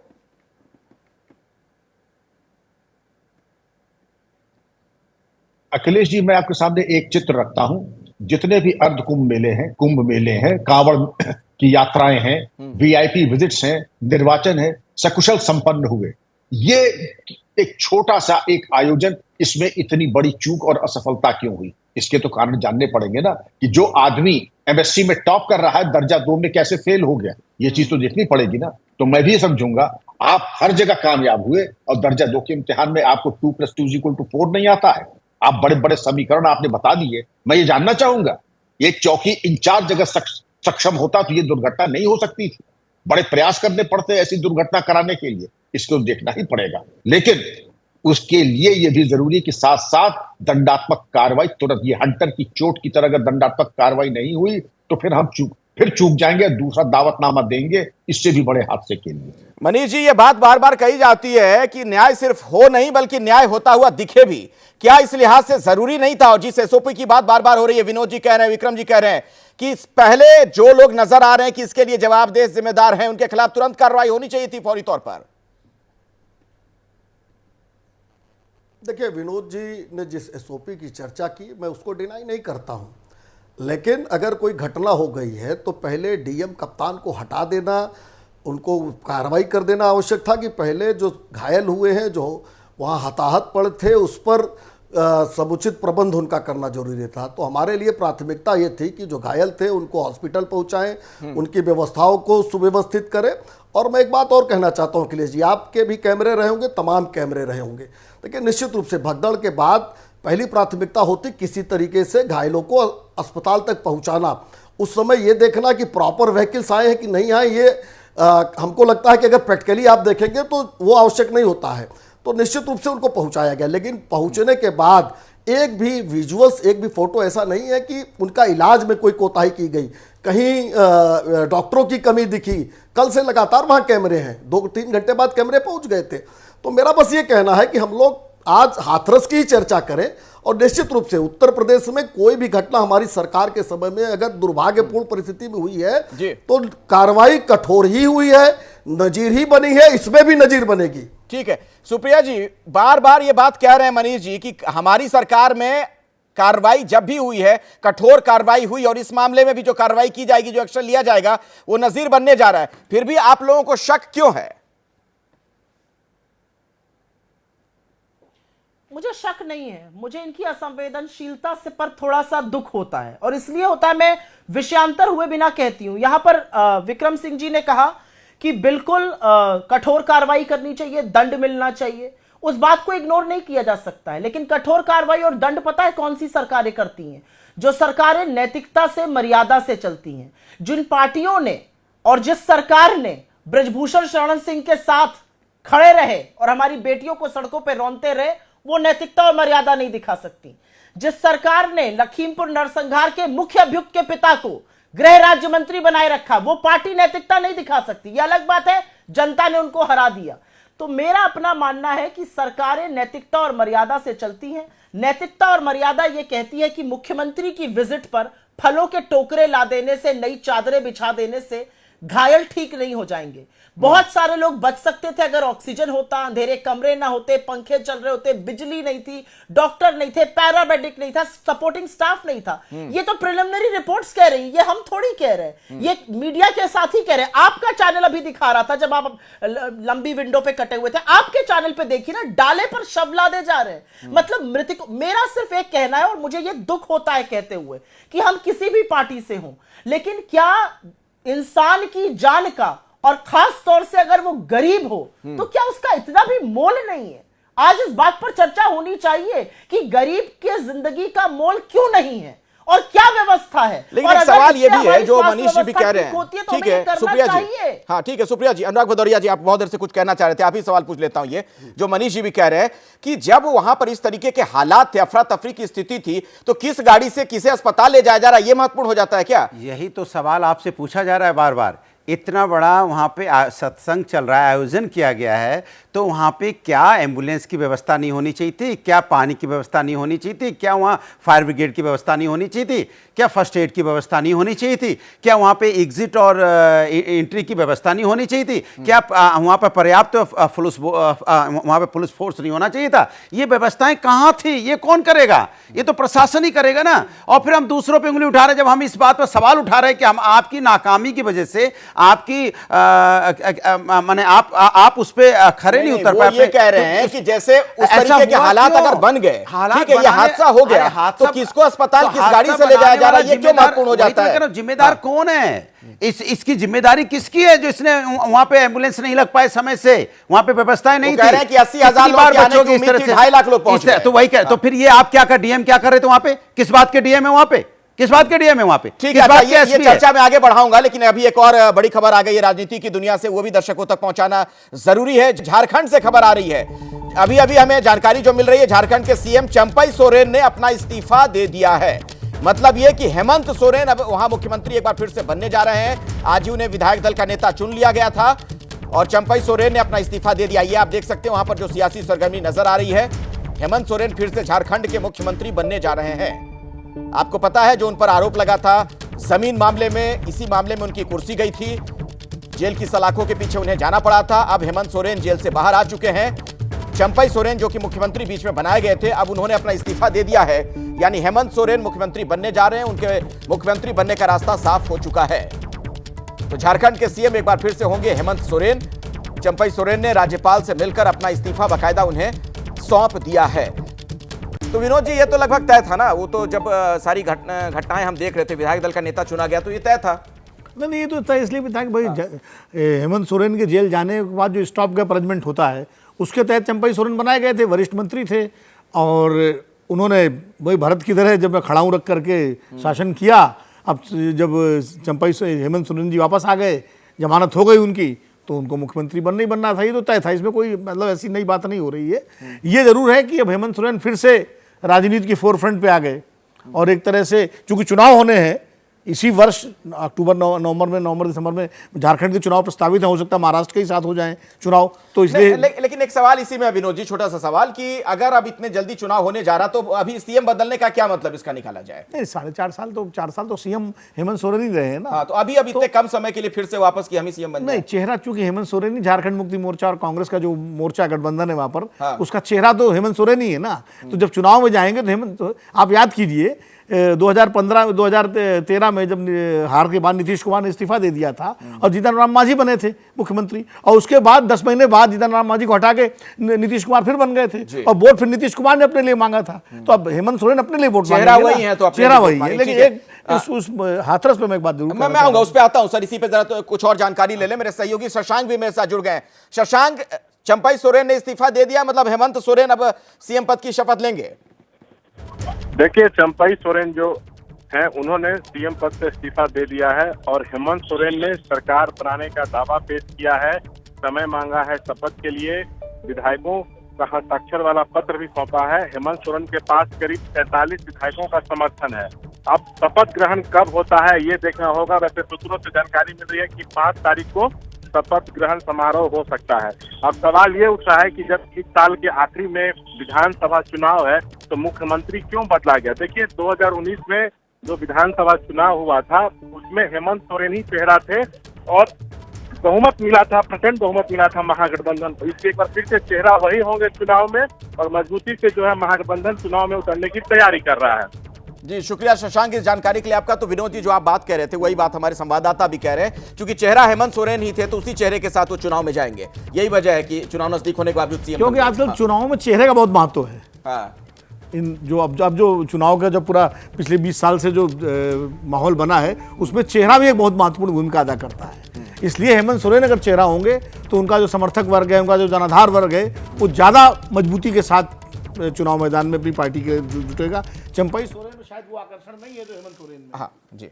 अखिलेश जी, मैं आपके सामने एक चित्र रखता हूं। जितने भी अर्ध कुंभ मेले हैं, कांवड़ की यात्राएं हैं, वीआईपी विजिट्स हैं, निर्वाचन है, सकुशल संपन्न हुए। ये एक छोटा सा एक आयोजन, इसमें इतनी बड़ी चूक और असफलता क्यों हुई? इसके तो कारण जानने पड़ेंगे ना, कि जो आदमी एमएससी में टॉप कर रहा है दर्जा 2 में कैसे फेल हो गया, ये चीज तो देखनी पड़ेगी ना। तो मैं भी समझूंगा आप हर जगह कामयाब हुए और दर्जा 2 के इम्तिहान में आपको 2+2=4 नहीं आता है। आप बड़े बड़े समीकरण आपने बता दिए। मैं ये जानना चाहूंगा, ये चौकी इंचार्ज अगर सक्षम होता तो ये दुर्घटना नहीं हो सकती थी। बड़े प्रयास करने पड़ते ऐसी दुर्घटना कराने के लिए, इसको देखना ही पड़ेगा। लेकिन उसके लिए ये भी जरूरी है कि साथ साथ दंडात्मक कार्रवाई तुरंत, ये हंटर की चोट की तरह अगर दंडात्मक कार्रवाई नहीं हुई तो फिर हम चूक जाएंगे, दूसरा दावतनामा देंगे इससे भी बड़े हादसे के लिए। मनीष जी, ये बात बार बार कही जाती है कि न्याय सिर्फ हो नहीं बल्कि न्याय होता हुआ दिखे भी। क्या इस लिहाज से जरूरी नहीं था? और जिस एसओपी की बात बार बार हो रही है, विनोद जी कह रहे हैं, विक्रम जी कह रहे हैं कि पहले जो लोग नजर आ रहे हैं कि इसके लिए जवाबदेह जिम्मेदार हैं, उनके खिलाफ तुरंत कार्रवाई होनी चाहिए थी फौरी तौर पर। देखिए, विनोद जी ने जिस एसओपी की चर्चा की मैं उसको डिनाई नहीं करता हूं, लेकिन अगर कोई घटना हो गई है तो पहले डीएम कप्तान को हटा देना, उनको कार्रवाई कर देना आवश्यक था कि पहले जो घायल हुए हैं, जो वहाँ हताहत पड़े थे, उस पर समुचित प्रबंध उनका करना जरूरी था। तो हमारे लिए प्राथमिकता ये थी कि जो घायल थे उनको हॉस्पिटल पहुँचाएं, उनकी व्यवस्थाओं को सुव्यवस्थित करें। और मैं एक बात और कहना चाहता हूँ अखिलेश जी, आपके भी कैमरे रहे होंगे, तमाम कैमरे रहे होंगे, लेकिन निश्चित रूप से भगदड़ के बाद पहली प्राथमिकता होती किसी तरीके से घायलों को अस्पताल तक पहुंचाना। उस समय ये देखना कि प्रॉपर व्हीकल्स आए हैं कि नहीं आए, ये हमको लगता है कि अगर प्रैक्टिकली आप देखेंगे तो वो आवश्यक नहीं होता है। तो निश्चित रूप से उनको पहुंचाया गया, लेकिन पहुंचने के बाद एक भी विजुअल्स, एक भी फोटो ऐसा नहीं है कि उनका इलाज में कोई कोताही की गई, कहीं डॉक्टरों की कमी दिखी। कल से लगातार वहाँ कैमरे हैं, 2-3 घंटे बाद कैमरे पहुंच गए थे। तो मेरा बस ये कहना है कि हम लोग आज हाथरस की ही चर्चा करें, और निश्चित रूप से उत्तर प्रदेश में कोई भी घटना हमारी सरकार के समय में अगर दुर्भाग्यपूर्ण परिस्थिति में हुई है तो कार्रवाई कठोर ही हुई है, नजीर ही बनी है, इसमें भी नजीर बनेगी। ठीक है सुप्रिया जी, बार बार ये बात कह रहे हैं मनीष जी कि हमारी सरकार में कार्रवाई जब भी हुई है कठोर कार्रवाई हुई, और इस मामले में भी जो कार्रवाई की जाएगी, जो एक्शन लिया जाएगा वो नजीर बनने जा रहा है। फिर भी आप लोगों को शक क्यों है? मुझे शक नहीं है, मुझे इनकी असंवेदनशीलता से पर थोड़ा सा दुख होता है, और इसलिए होता है, मैं विषयांतर हुए बिना कहती हूं। यहां पर विक्रम सिंह जी ने कहा कि बिल्कुल कठोर कार्रवाई करनी चाहिए, दंड मिलना चाहिए, उस बात को इग्नोर नहीं किया जा सकता है। लेकिन कठोर कार्रवाई और दंड पता है कौन सी सरकारें करती हैं? जो सरकारें नैतिकता से, मर्यादा से चलती हैं, जिन पार्टियों ने और जिस सरकार ने ब्रजभूषण शरण सिंह के साथ खड़े रहे और हमारी बेटियों को सड़कों पर रौंदते रहे, वो नैतिकता और मर्यादा नहीं दिखा सकती। जिस सरकार ने लखीमपुर नरसंहार के मुख्य अभियुक्त के पिता को गृह राज्य मंत्री बनाए रखा, वो पार्टी नैतिकता नहीं दिखा सकती। ये अलग बात है, जनता ने उनको हरा दिया। तो मेरा अपना मानना है कि सरकारें नैतिकता और मर्यादा से चलती हैं। नैतिकता और मर्यादा ये कहती है कि मुख्यमंत्री की विजिट पर फलों के टोकरे ला देने से, नई चादरें बिछा देने से घायल ठीक नहीं हो जाएंगे। बहुत सारे लोग बच सकते थे अगर ऑक्सीजन होता, अंधेरे कमरे ना होते, पंखे चल रहे होते, बिजली नहीं थी, डॉक्टर नहीं थे, पैरामेडिक नहीं था, सपोर्टिंग स्टाफ नहीं था। ये तो प्रिलिमिनरी रिपोर्ट्स कह रही, ये हम थोड़ी कह रहे हैं, ये मीडिया के साथ ही कह रहे हैं। आपका चैनल अभी दिखा रहा था, जब आप लंबी विंडो पे कटे हुए थे, आपके चैनल पे देखिए ना, डाले पर शव लादे जा रहे हैं। मतलब मृतक। मेरा सिर्फ एक कहना है, और मुझे ये दुख होता है कहते हुए कि हम किसी भी पार्टी से हों, लेकिन क्या इंसान की जान का, और खास तौर से अगर वो गरीब हो, तो क्या उसका इतना भी मोल नहीं है? आज इस बात पर चर्चा होनी चाहिए कि गरीब के जिंदगी का मोल क्यों नहीं है और क्या व्यवस्था है। लेकिन एक सवाल ये भी है जो मनीष जी भी कह रहे हैं। ठीक है सुप्रिया जी, हाँ ठीक है सुप्रिया जी, अनुराग भदौरिया जी, आप बहुत देर से कुछ कहना चाह रहे थे, आप ही सवाल पूछ लेता हूं। ये जो मनीष जी भी कह रहे हैं कि जब वहां पर इस तरीके के हालात थे, अफरा तफरी की स्थिति थी, तो किस गाड़ी से किसे अस्पताल ले जाया जा रहा है, ये महत्वपूर्ण हो जाता है क्या? यही तो सवाल आपसे पूछा जा रहा है बार बार। इतना बड़ा वहाँ पे सत्संग चल रहा है, आयोजन किया गया है, तो वहाँ पे क्या एम्बुलेंस की व्यवस्था नहीं होनी चाहिए थी? क्या पानी की व्यवस्था नहीं होनी चाहिए थी? क्या वहाँ फायर ब्रिगेड की व्यवस्था नहीं होनी चाहिए थी? क्या फर्स्ट एड की व्यवस्था नहीं होनी चाहिए थी? क्या वहाँ पे एग्जिट और एंट्री की व्यवस्था नहीं होनी चाहिए थी? क्या वहाँ पर पर्याप्त वहाँ पे पुलिस फोर्स नहीं होना चाहिए था? ये व्यवस्थाएं कहाँ थी? ये कौन करेगा? ये तो प्रशासन ही करेगा ना। और फिर हम दूसरों पे उंगली उठा रहे हैं, जब हम इस बात पर सवाल उठा रहे हैं कि हम आपकी नाकामी की वजह से, आपकी माने आप उस पे खड़े नहीं उतर पाए। ये कह रहे हैं कि जैसे उस तरीके के हालात अगर बन गए, ठीक है, ये हादसा हो गया, तो किसको अस्पताल, किस गाड़ी से ले जाया जा रहा है, ये क्यों महत्वपूर्ण हो जाता है? जिम्मेदार कौन है? इसकी जिम्मेदारी किसकी है जो इसने वहां पे एम्बुलेंस नहीं लग पाए समय से, वहां पे व्यवस्थाएं नहीं थी? कह रहे हैं कि 80,000 लोग आने की उम्मीद थी, 2.5 लाख लोग पहुंच गए। तो वही कह, तो फिर ये आप क्या कर, डीएम क्या कर रहे थे वहां पे? किस बात के डीएम है वहां पे? किस बात के डीएम है वहां पे? ठीक किस है, बात अच्छा, के ये एसपी है? चर्चा में आगे बढ़ाऊंगा, लेकिन अभी एक और बड़ी खबर आ गई है राजनीति की दुनिया से, वो भी दर्शकों तक पहुंचाना जरूरी है। झारखंड से खबर आ रही है, अभी अभी हमें जानकारी जो मिल रही है, झारखंड के सीएम चंपई सोरेन ने अपना इस्तीफा दे दिया है। मतलब यह कि हेमंत सोरेन अब वहां मुख्यमंत्री एक बार फिर से बनने जा रहे हैं। आज ही उन्हें विधायक दल का नेता चुन लिया गया था और चंपई सोरेन ने अपना इस्तीफा दे दिया। ये आप देख सकते हैं वहां पर जो सियासी सरगर्मी नजर आ रही है। हेमंत सोरेन फिर से झारखंड के मुख्यमंत्री बनने जा रहे हैं। आपको पता है जो उन पर आरोप लगा था जमीन मामले में, इसी मामले में उनकी कुर्सी गई थी, जेल की सलाखों के पीछे उन्हें जाना पड़ा था। अब हेमंत सोरेन जेल से बाहर आ चुके हैं। चंपई सोरेन जो कि मुख्यमंत्री बीच में बनाए गए थे, अब उन्होंने अपना इस्तीफा दे दिया है, यानी हेमंत सोरेन मुख्यमंत्री बनने जा रहे हैं। उनके मुख्यमंत्री बनने का रास्ता साफ हो चुका है। तो झारखंड के सीएम एक बार फिर से होंगे हेमंत सोरेन। चंपई सोरेन ने राज्यपाल से मिलकर अपना इस्तीफा बाकायदा उन्हें सौंप दिया है। तो विनोद जी, ये तो लगभग तय था ना, वो तो जब सारी घटनाएं हम देख रहे थे, विधायक दल का नेता चुना गया तो ये तय था। नहीं, ये तो तय इसलिए भी था कि भाई हेमंत सोरेन के जेल जाने के बाद जो स्टॉप गैप अरेंजमेंट होता है उसके तहत चंपई सोरेन बनाए गए थे, वरिष्ठ मंत्री थे और उन्होंने वही भारत की तरह जब मैं खड़ा हूँ रख करके शासन किया। अब जब हेमंत सोरेन जी वापस आ गए, जमानत हो गई उनकी, तो उनको मुख्यमंत्री बनना ही बनना था। ये तो तय था, इसमें कोई मतलब ऐसी नई बात नहीं हो रही है। ये जरूर है कि अब हेमंत सोरेन फिर से राजनीति के फोरफ्रंट पे आ गए और एक तरह से चूंकि चुनाव होने हैं इसी वर्ष नवंबर दिसंबर में झारखंड के चुनाव प्रस्तावित है, हो सकता है महाराष्ट्र के ही साथ हो जाएं चुनाव, तो इसलिए लेकिन एक सवाल इसी में विनोद जी, छोटा सा सवाल कि अगर अब इतने जल्दी चुनाव होने जा रहा तो अभी सीएम बदलने का क्या मतलब इसका निकाला जाए? नहीं, 4.5 साल तो सीएम हेमंत सोरेन ही रहे हैं ना। हाँ, तो अभी इतने कम समय के लिए फिर से वापस की हम ही सीएम बन नहीं, चेहरा चूंकि हेमंत सोरेन ही, झारखंड मुक्ति मोर्चा और कांग्रेस का जो मोर्चा गठबंधन है वहां पर, उसका चेहरा तो हेमंत सोरेन ही है ना। तो जब चुनाव में जाएंगे तो हेमंत, आप याद कीजिए 2013 में जब हार के बाद नीतीश कुमार ने इस्तीफा दे दिया था और जीतन राम मांझी बने थे मुख्यमंत्री, और उसके बाद 10 महीने बाद जीतन राम मांझी को हटा के नीतीश कुमार फिर बन गए थे और वोट फिर नीतीश कुमार ने अपने लिए मांगा था। तो अब हेमंत सोरेन अपने लिए वोट चेहरा वही है, तो चेहरा वही है। लेकिन एक उस हाथरस पे मैं एक बात जरूर, मैं आऊंगा उस पे आता हूं सर। इसी पे जरा तो कुछ और जानकारी ले ले। मेरे सहयोगी शशांक भी मेरे साथ जुड़ गए। शशांक, चंपई सोरेन ने इस्तीफा दे दिया, मतलब हेमंत सोरेन अब सीएम पद की शपथ लेंगे? देखिए, चंपई सोरेन जो हैं उन्होंने सीएम पद से इस्तीफा दे दिया है और हेमंत सोरेन ने सरकार बनाने का दावा पेश किया है, समय मांगा है शपथ के लिए, विधायकों का हस्ताक्षर वाला पत्र भी सौंपा है। हेमंत सोरेन के पास करीब 43 विधायकों का समर्थन है। अब शपथ ग्रहण कब होता है ये देखना होगा। वैसे सूत्रों से जानकारी मिल रही है कि 5 तारीख को शपथ ग्रहण समारोह हो सकता है। अब सवाल ये उठता है कि जब इस साल के आखिरी में विधानसभा चुनाव है तो मुख्यमंत्री क्यों बदला गया? देखिए, 2019 में जो विधानसभा चुनाव हुआ था उसमें हेमंत सोरेन ही चेहरा थे और बहुमत मिला था, प्रचंड बहुमत मिला था महागठबंधन को। इसलिए एक बार फिर से चेहरा वही होंगे चुनाव में और मजबूती से जो है महागठबंधन चुनाव में उतरने की तैयारी कर रहा है। जी, शुक्रिया शशांक इस जानकारी के लिए आपका। तो विनोद जी, जो आप बात कह रहे थे वही बात हमारे संवाददाता भी कह रहे हैं, क्योंकि चेहरा हेमंत सोरेन ही थे तो उसी चेहरे के साथ वो चुनाव में जाएंगे। यही वजह है कि चुनाव नजदीक होने के बावजूद सीएम, क्योंकि आजकल चुनाव में चेहरे का बहुत महत्व है। हाँ, इन जो अब जो चुनाव का जब पूरा पिछले 20 साल से जो माहौल बना है उसमें चेहरा भी एक बहुत महत्वपूर्ण भूमिका अदा करता है। इसलिए हेमंत सोरेन अगर चेहरा होंगे तो उनका जो समर्थक वर्ग है, उनका जो जनाधार वर्ग है, वो ज़्यादा मजबूती के साथ चुनाव मैदान में अपनी पार्टी के जुटेगा। चंपई सोरेन में शायद वो आकर्षण नहीं है जो हेमंत सोरेन में। हाँ जी,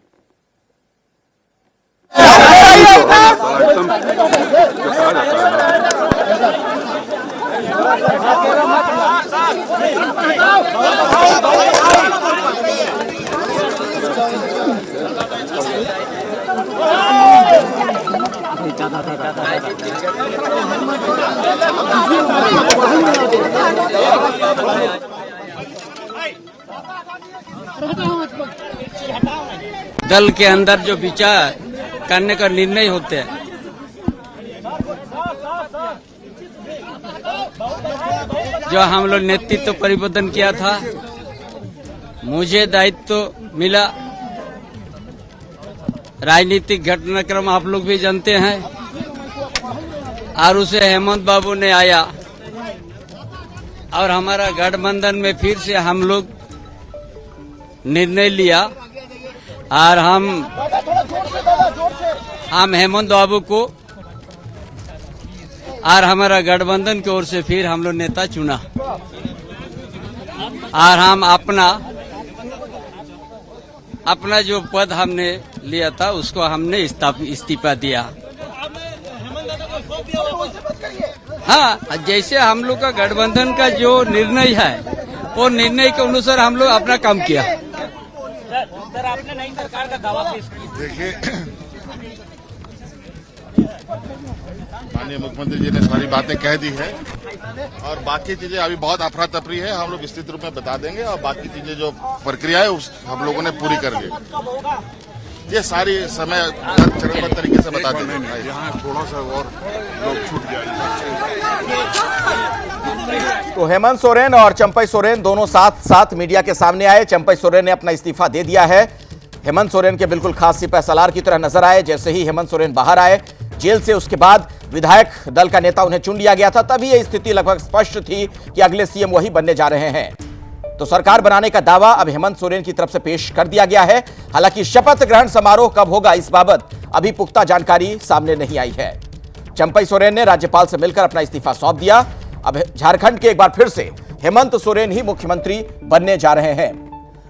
दल के अंदर जो विचार करने का निर्णय होते हैं, जो हम लोग नेतृत्व परिवर्तन किया था, मुझे दायित्व मिला। राजनीतिक घटनाक्रम आप लोग भी जानते हैं और उसे हेमंत बाबू ने आया और हमारा गठबंधन में फिर से हम लोग निर्णय लिया और हम हेमंत बाबू को और हमारा गठबंधन की ओर से फिर हम लोग नेता चुना और हम अपना अपना जो पद हमने लिया था उसको हमने इस्तीफा दिया। हाँ, जैसे हम लोग का गठबंधन का जो निर्णय है वो निर्णय के अनुसार हम लोग अपना काम किया। सर आपने नई सरकार का दावा पेश किया। देखिए, माननीय मुख्यमंत्री जी ने सारी बातें कह दी है और बाकी चीजें अभी बहुत अफरा तफरी है, हम लोग विस्तृत रूप में बता देंगे और बाकी चीजें जो प्रक्रिया है उस हम लोगों ने पूरी कर ली। ये सारी समय चरणबद्ध तरीके से बता देंगे। यहाँ थोड़ा सा और लोग छूट जाएंगे। तो हेमंत सोरेन और चंपई सोरेन दोनों साथ साथ मीडिया के सामने आए। चंपई सोरेन ने अपना इस्तीफा दे दिया है। हेमंत सोरेन के बिल्कुल खास सिपह सलार की तरह नजर आए। जैसे ही हेमंत सोरेन बाहर आए जेल से, उसके बाद विधायक दल का नेता उन्हें चुन लिया गया था, तभी यह स्थिति लगभग स्पष्ट थी कि अगले सीएम वही बनने जा रहे हैं। तो सरकार बनाने का दावा अब हेमंत सोरेन की तरफ से पेश कर दिया गया है। हालांकि शपथ ग्रहण समारोह कब होगा इस बाबत अभी पुख्ता जानकारी सामने नहीं आई है। चंपई सोरेन ने राज्यपाल से मिलकर अपना इस्तीफा सौंप दिया। अब झारखंड के एक बार फिर से हेमंत सोरेन ही मुख्यमंत्री बनने जा रहे हैं।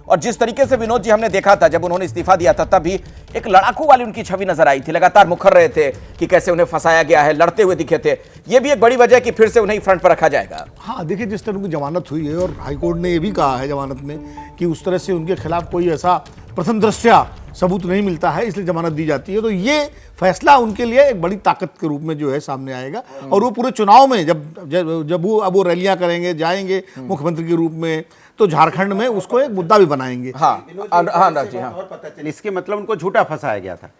और जिस तरीके से विनोद जी हमने देखा था जब उन्होंने इस्तीफा दिया था, तभी एक लड़ाकू वाली उनकी छवि नजर आई थी। लगातार मुखर रहे थे कि कैसे उन्हें फंसाया गया है, लड़ते हुए दिखे थे। यह भी एक बड़ी वजह कि फिर से उन्हें फ्रंट पर रखा जाएगा। हाँ, देखिए, जिस तरह उनकी जमानत हुई है और हाईकोर्ट ने यह भी कहा है जमानत में कि उस तरह से उनके खिलाफ कोई ऐसा प्रथम दृष्टया सबूत नहीं मिलता है, इसलिए जमानत दी जाती है। तो ये फैसला उनके लिए एक बड़ी ताकत के रूप में जो है सामने आएगा। और वो पूरे चुनाव में जब वो रैलियां करेंगे, जाएंगे मुख्यमंत्री के रूप में, तो झारखंड में उसको एक मुद्दा भी बनाएंगे। हाँ, अनुराग जी, हाँ, और पता चले इसके मतलब उनको झूठा फंसाया गया था।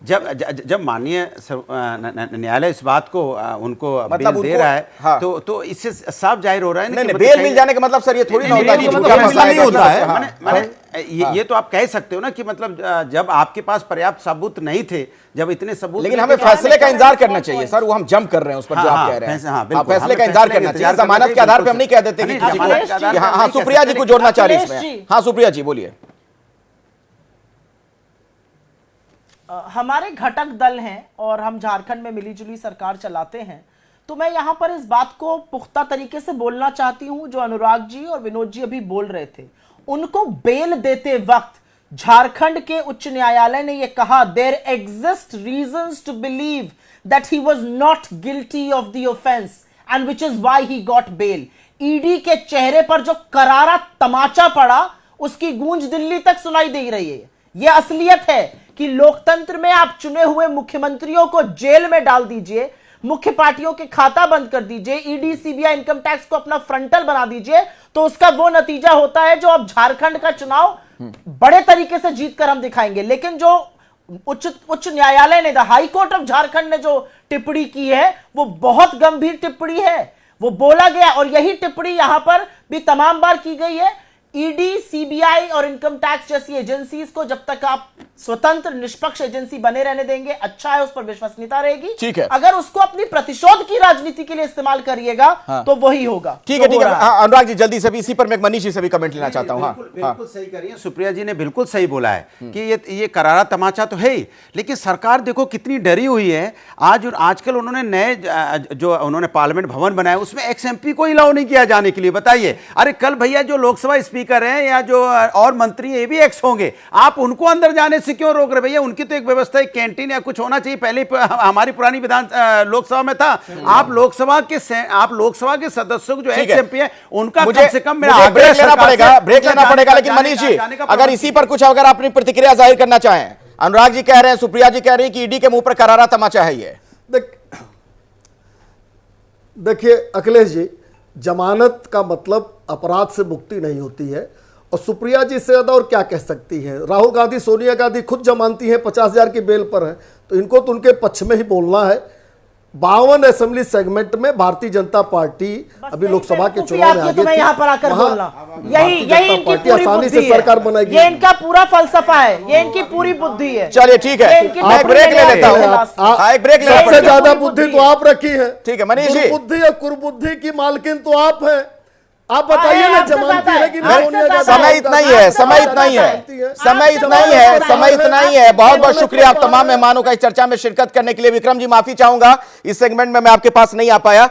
जब माननीय न्यायालय इस बात को उनको मतलब बेल दे रहा है, हाँ। तो इससे साफ जाहिर हो रहा है नहीं, बेल मिल जाने का मतलब सर ये थोड़ी ना होता है कि झूठा फैसला नहीं होता है। ये तो आप कह सकते हो ना कि मतलब जब आपके पास पर्याप्त सबूत नहीं थे, जब इतने सबूत, लेकिन हमें फैसले का इंतजार करना चाहिए सर। वो हम जंप कर रहे हैं उस पर जो आप कह रहे हैं। फैसले का इंतजार करना चाहिए। जमानत के आधार पर हम नहीं कह देते कि किसी को। हाँ, सुप्रिया जी को जोड़ना चाह रही है इसमें। हाँ, सुप्रिया जी बोलिए। हमारे घटक दल हैं और हम झारखंड में मिलीजुली सरकार चलाते हैं, तो मैं यहां पर इस बात को पुख्ता तरीके से बोलना चाहती हूं जो अनुराग जी और विनोद जी अभी बोल रहे थे। उनको बेल देते वक्त झारखंड के उच्च न्यायालय ने यह कहा, there exist reasons to believe that he was not guilty of the offence and which is why he got bail. ED के चेहरे पर जो करारा तमाचा पड़ा उसकी गूंज दिल्ली तक सुनाई दे रही है। यह असलियत है कि लोकतंत्र में आप चुने हुए मुख्यमंत्रियों को जेल में डाल दीजिए, मुख्य पार्टियों के खाता बंद कर दीजिए, ईडी सीबीआई इनकम टैक्स को अपना फ्रंटल बना दीजिए, तो उसका वो नतीजा होता है जो अब झारखंड का चुनाव बड़े तरीके से जीतकर हम दिखाएंगे। लेकिन जो उच्च न्यायालय ने, the high court of Jharkhand ने जो टिप्पणी की है वो बहुत गंभीर टिप्पणी है। वो बोला गया और यही टिप्पणी यहां पर भी तमाम बार की गई है। ईडी, सीबीआई और इनकम टैक्स जैसी एजेंसीज को जब तक आप स्वतंत्र निष्पक्ष एजेंसी बने रहने देंगे, अच्छा है, उस पर विश्वसनीयता रहेगी। ठीक है। अगर उसको अपनी प्रतिशोध की राजनीति के लिए इस्तेमाल करिएगा, हाँ, तो वही होगा। ठीक है, ठीक है। हाँ, अनुराग जी जल्दी से भी इसी पर मैं मनीष जी से भी कमेंट लेना चाहता हूं। हाँ, बिल्कुल सही करिए, सुप्रिया जी ने बिल्कुल सही बोला है कि ये करारा तमाचा तो है ही, लेकिन सरकार देखो कितनी डरी हुई है। आजकल उन्होंने नए जो उन्होंने पार्लियामेंट भवन बनाया उसमें एक्स-एमपी को अलाउ नहीं किया जाने के लिए। बताइए, अरे कल भैया जो लोकसभा स्पीकर हैं या जो और मंत्री ये भी एक्स होंगे, आप उनको अंदर जाने से क्यों रोक रहे भैया? उनकी तो एक व्यवस्था, एक कैंटीन या कुछ होना चाहिए। पहले हमारी पुरानी लोकसभा में था। आप लोकसभा के सदस्यों जो एक्स एमपी है उनका कम से कम ब्रेक लेना पड़ेगा। लेकिन मनीष जी, अगर इसी पर कुछ अगर अपनी प्रतिक्रिया जाहिर करना चाहें। अनुराग जी कह रहे हैं, सुप्रिया जी कह रही है कि ईडी के मुंह पर करारा तमाचा है ये। देखिए अखिलेश जी, जमानत का मतलब अपराध से मुक्ति नहीं होती है और सुप्रिया जी से ज्यादा और क्या कह सकती हैं। राहुल गांधी, सोनिया गांधी खुद जमानती हैं, 50,000 की बेल पर है, तो इनको तो उनके पक्ष में ही बोलना है। 52 असेंबली सेगमेंट में भारतीय जनता पार्टी अभी लोकसभा के चुनाव में आगे थी, यहाँ पर आकर बोलना यही इनकी पूरी आसानी से सरकार बनाएगी। ये इनका पूरा फलसफा है, ये इनकी पूरी बुद्धि है। चलिए ठीक है, मैं ब्रेक ले लेता हूँ। एक ब्रेक लेना सबसे ज्यादा बुद्धि तो आप रखी है। ठीक है मनीष जी, बुद्धि और कुर्बुद्धि की मालकिन तो आप हैं। आप बताइए ना, जमानती है कि नहीं? समय इतना ही है, समय इतना ही है, समय इतना ही है, समय इतना ही है। बहुत बहुत शुक्रिया आप तमाम मेहमानों का इस चर्चा में शिरकत करने के लिए। विक्रम जी माफी चाहूंगा, इस सेगमेंट में मैं आपके पास नहीं आ पाया।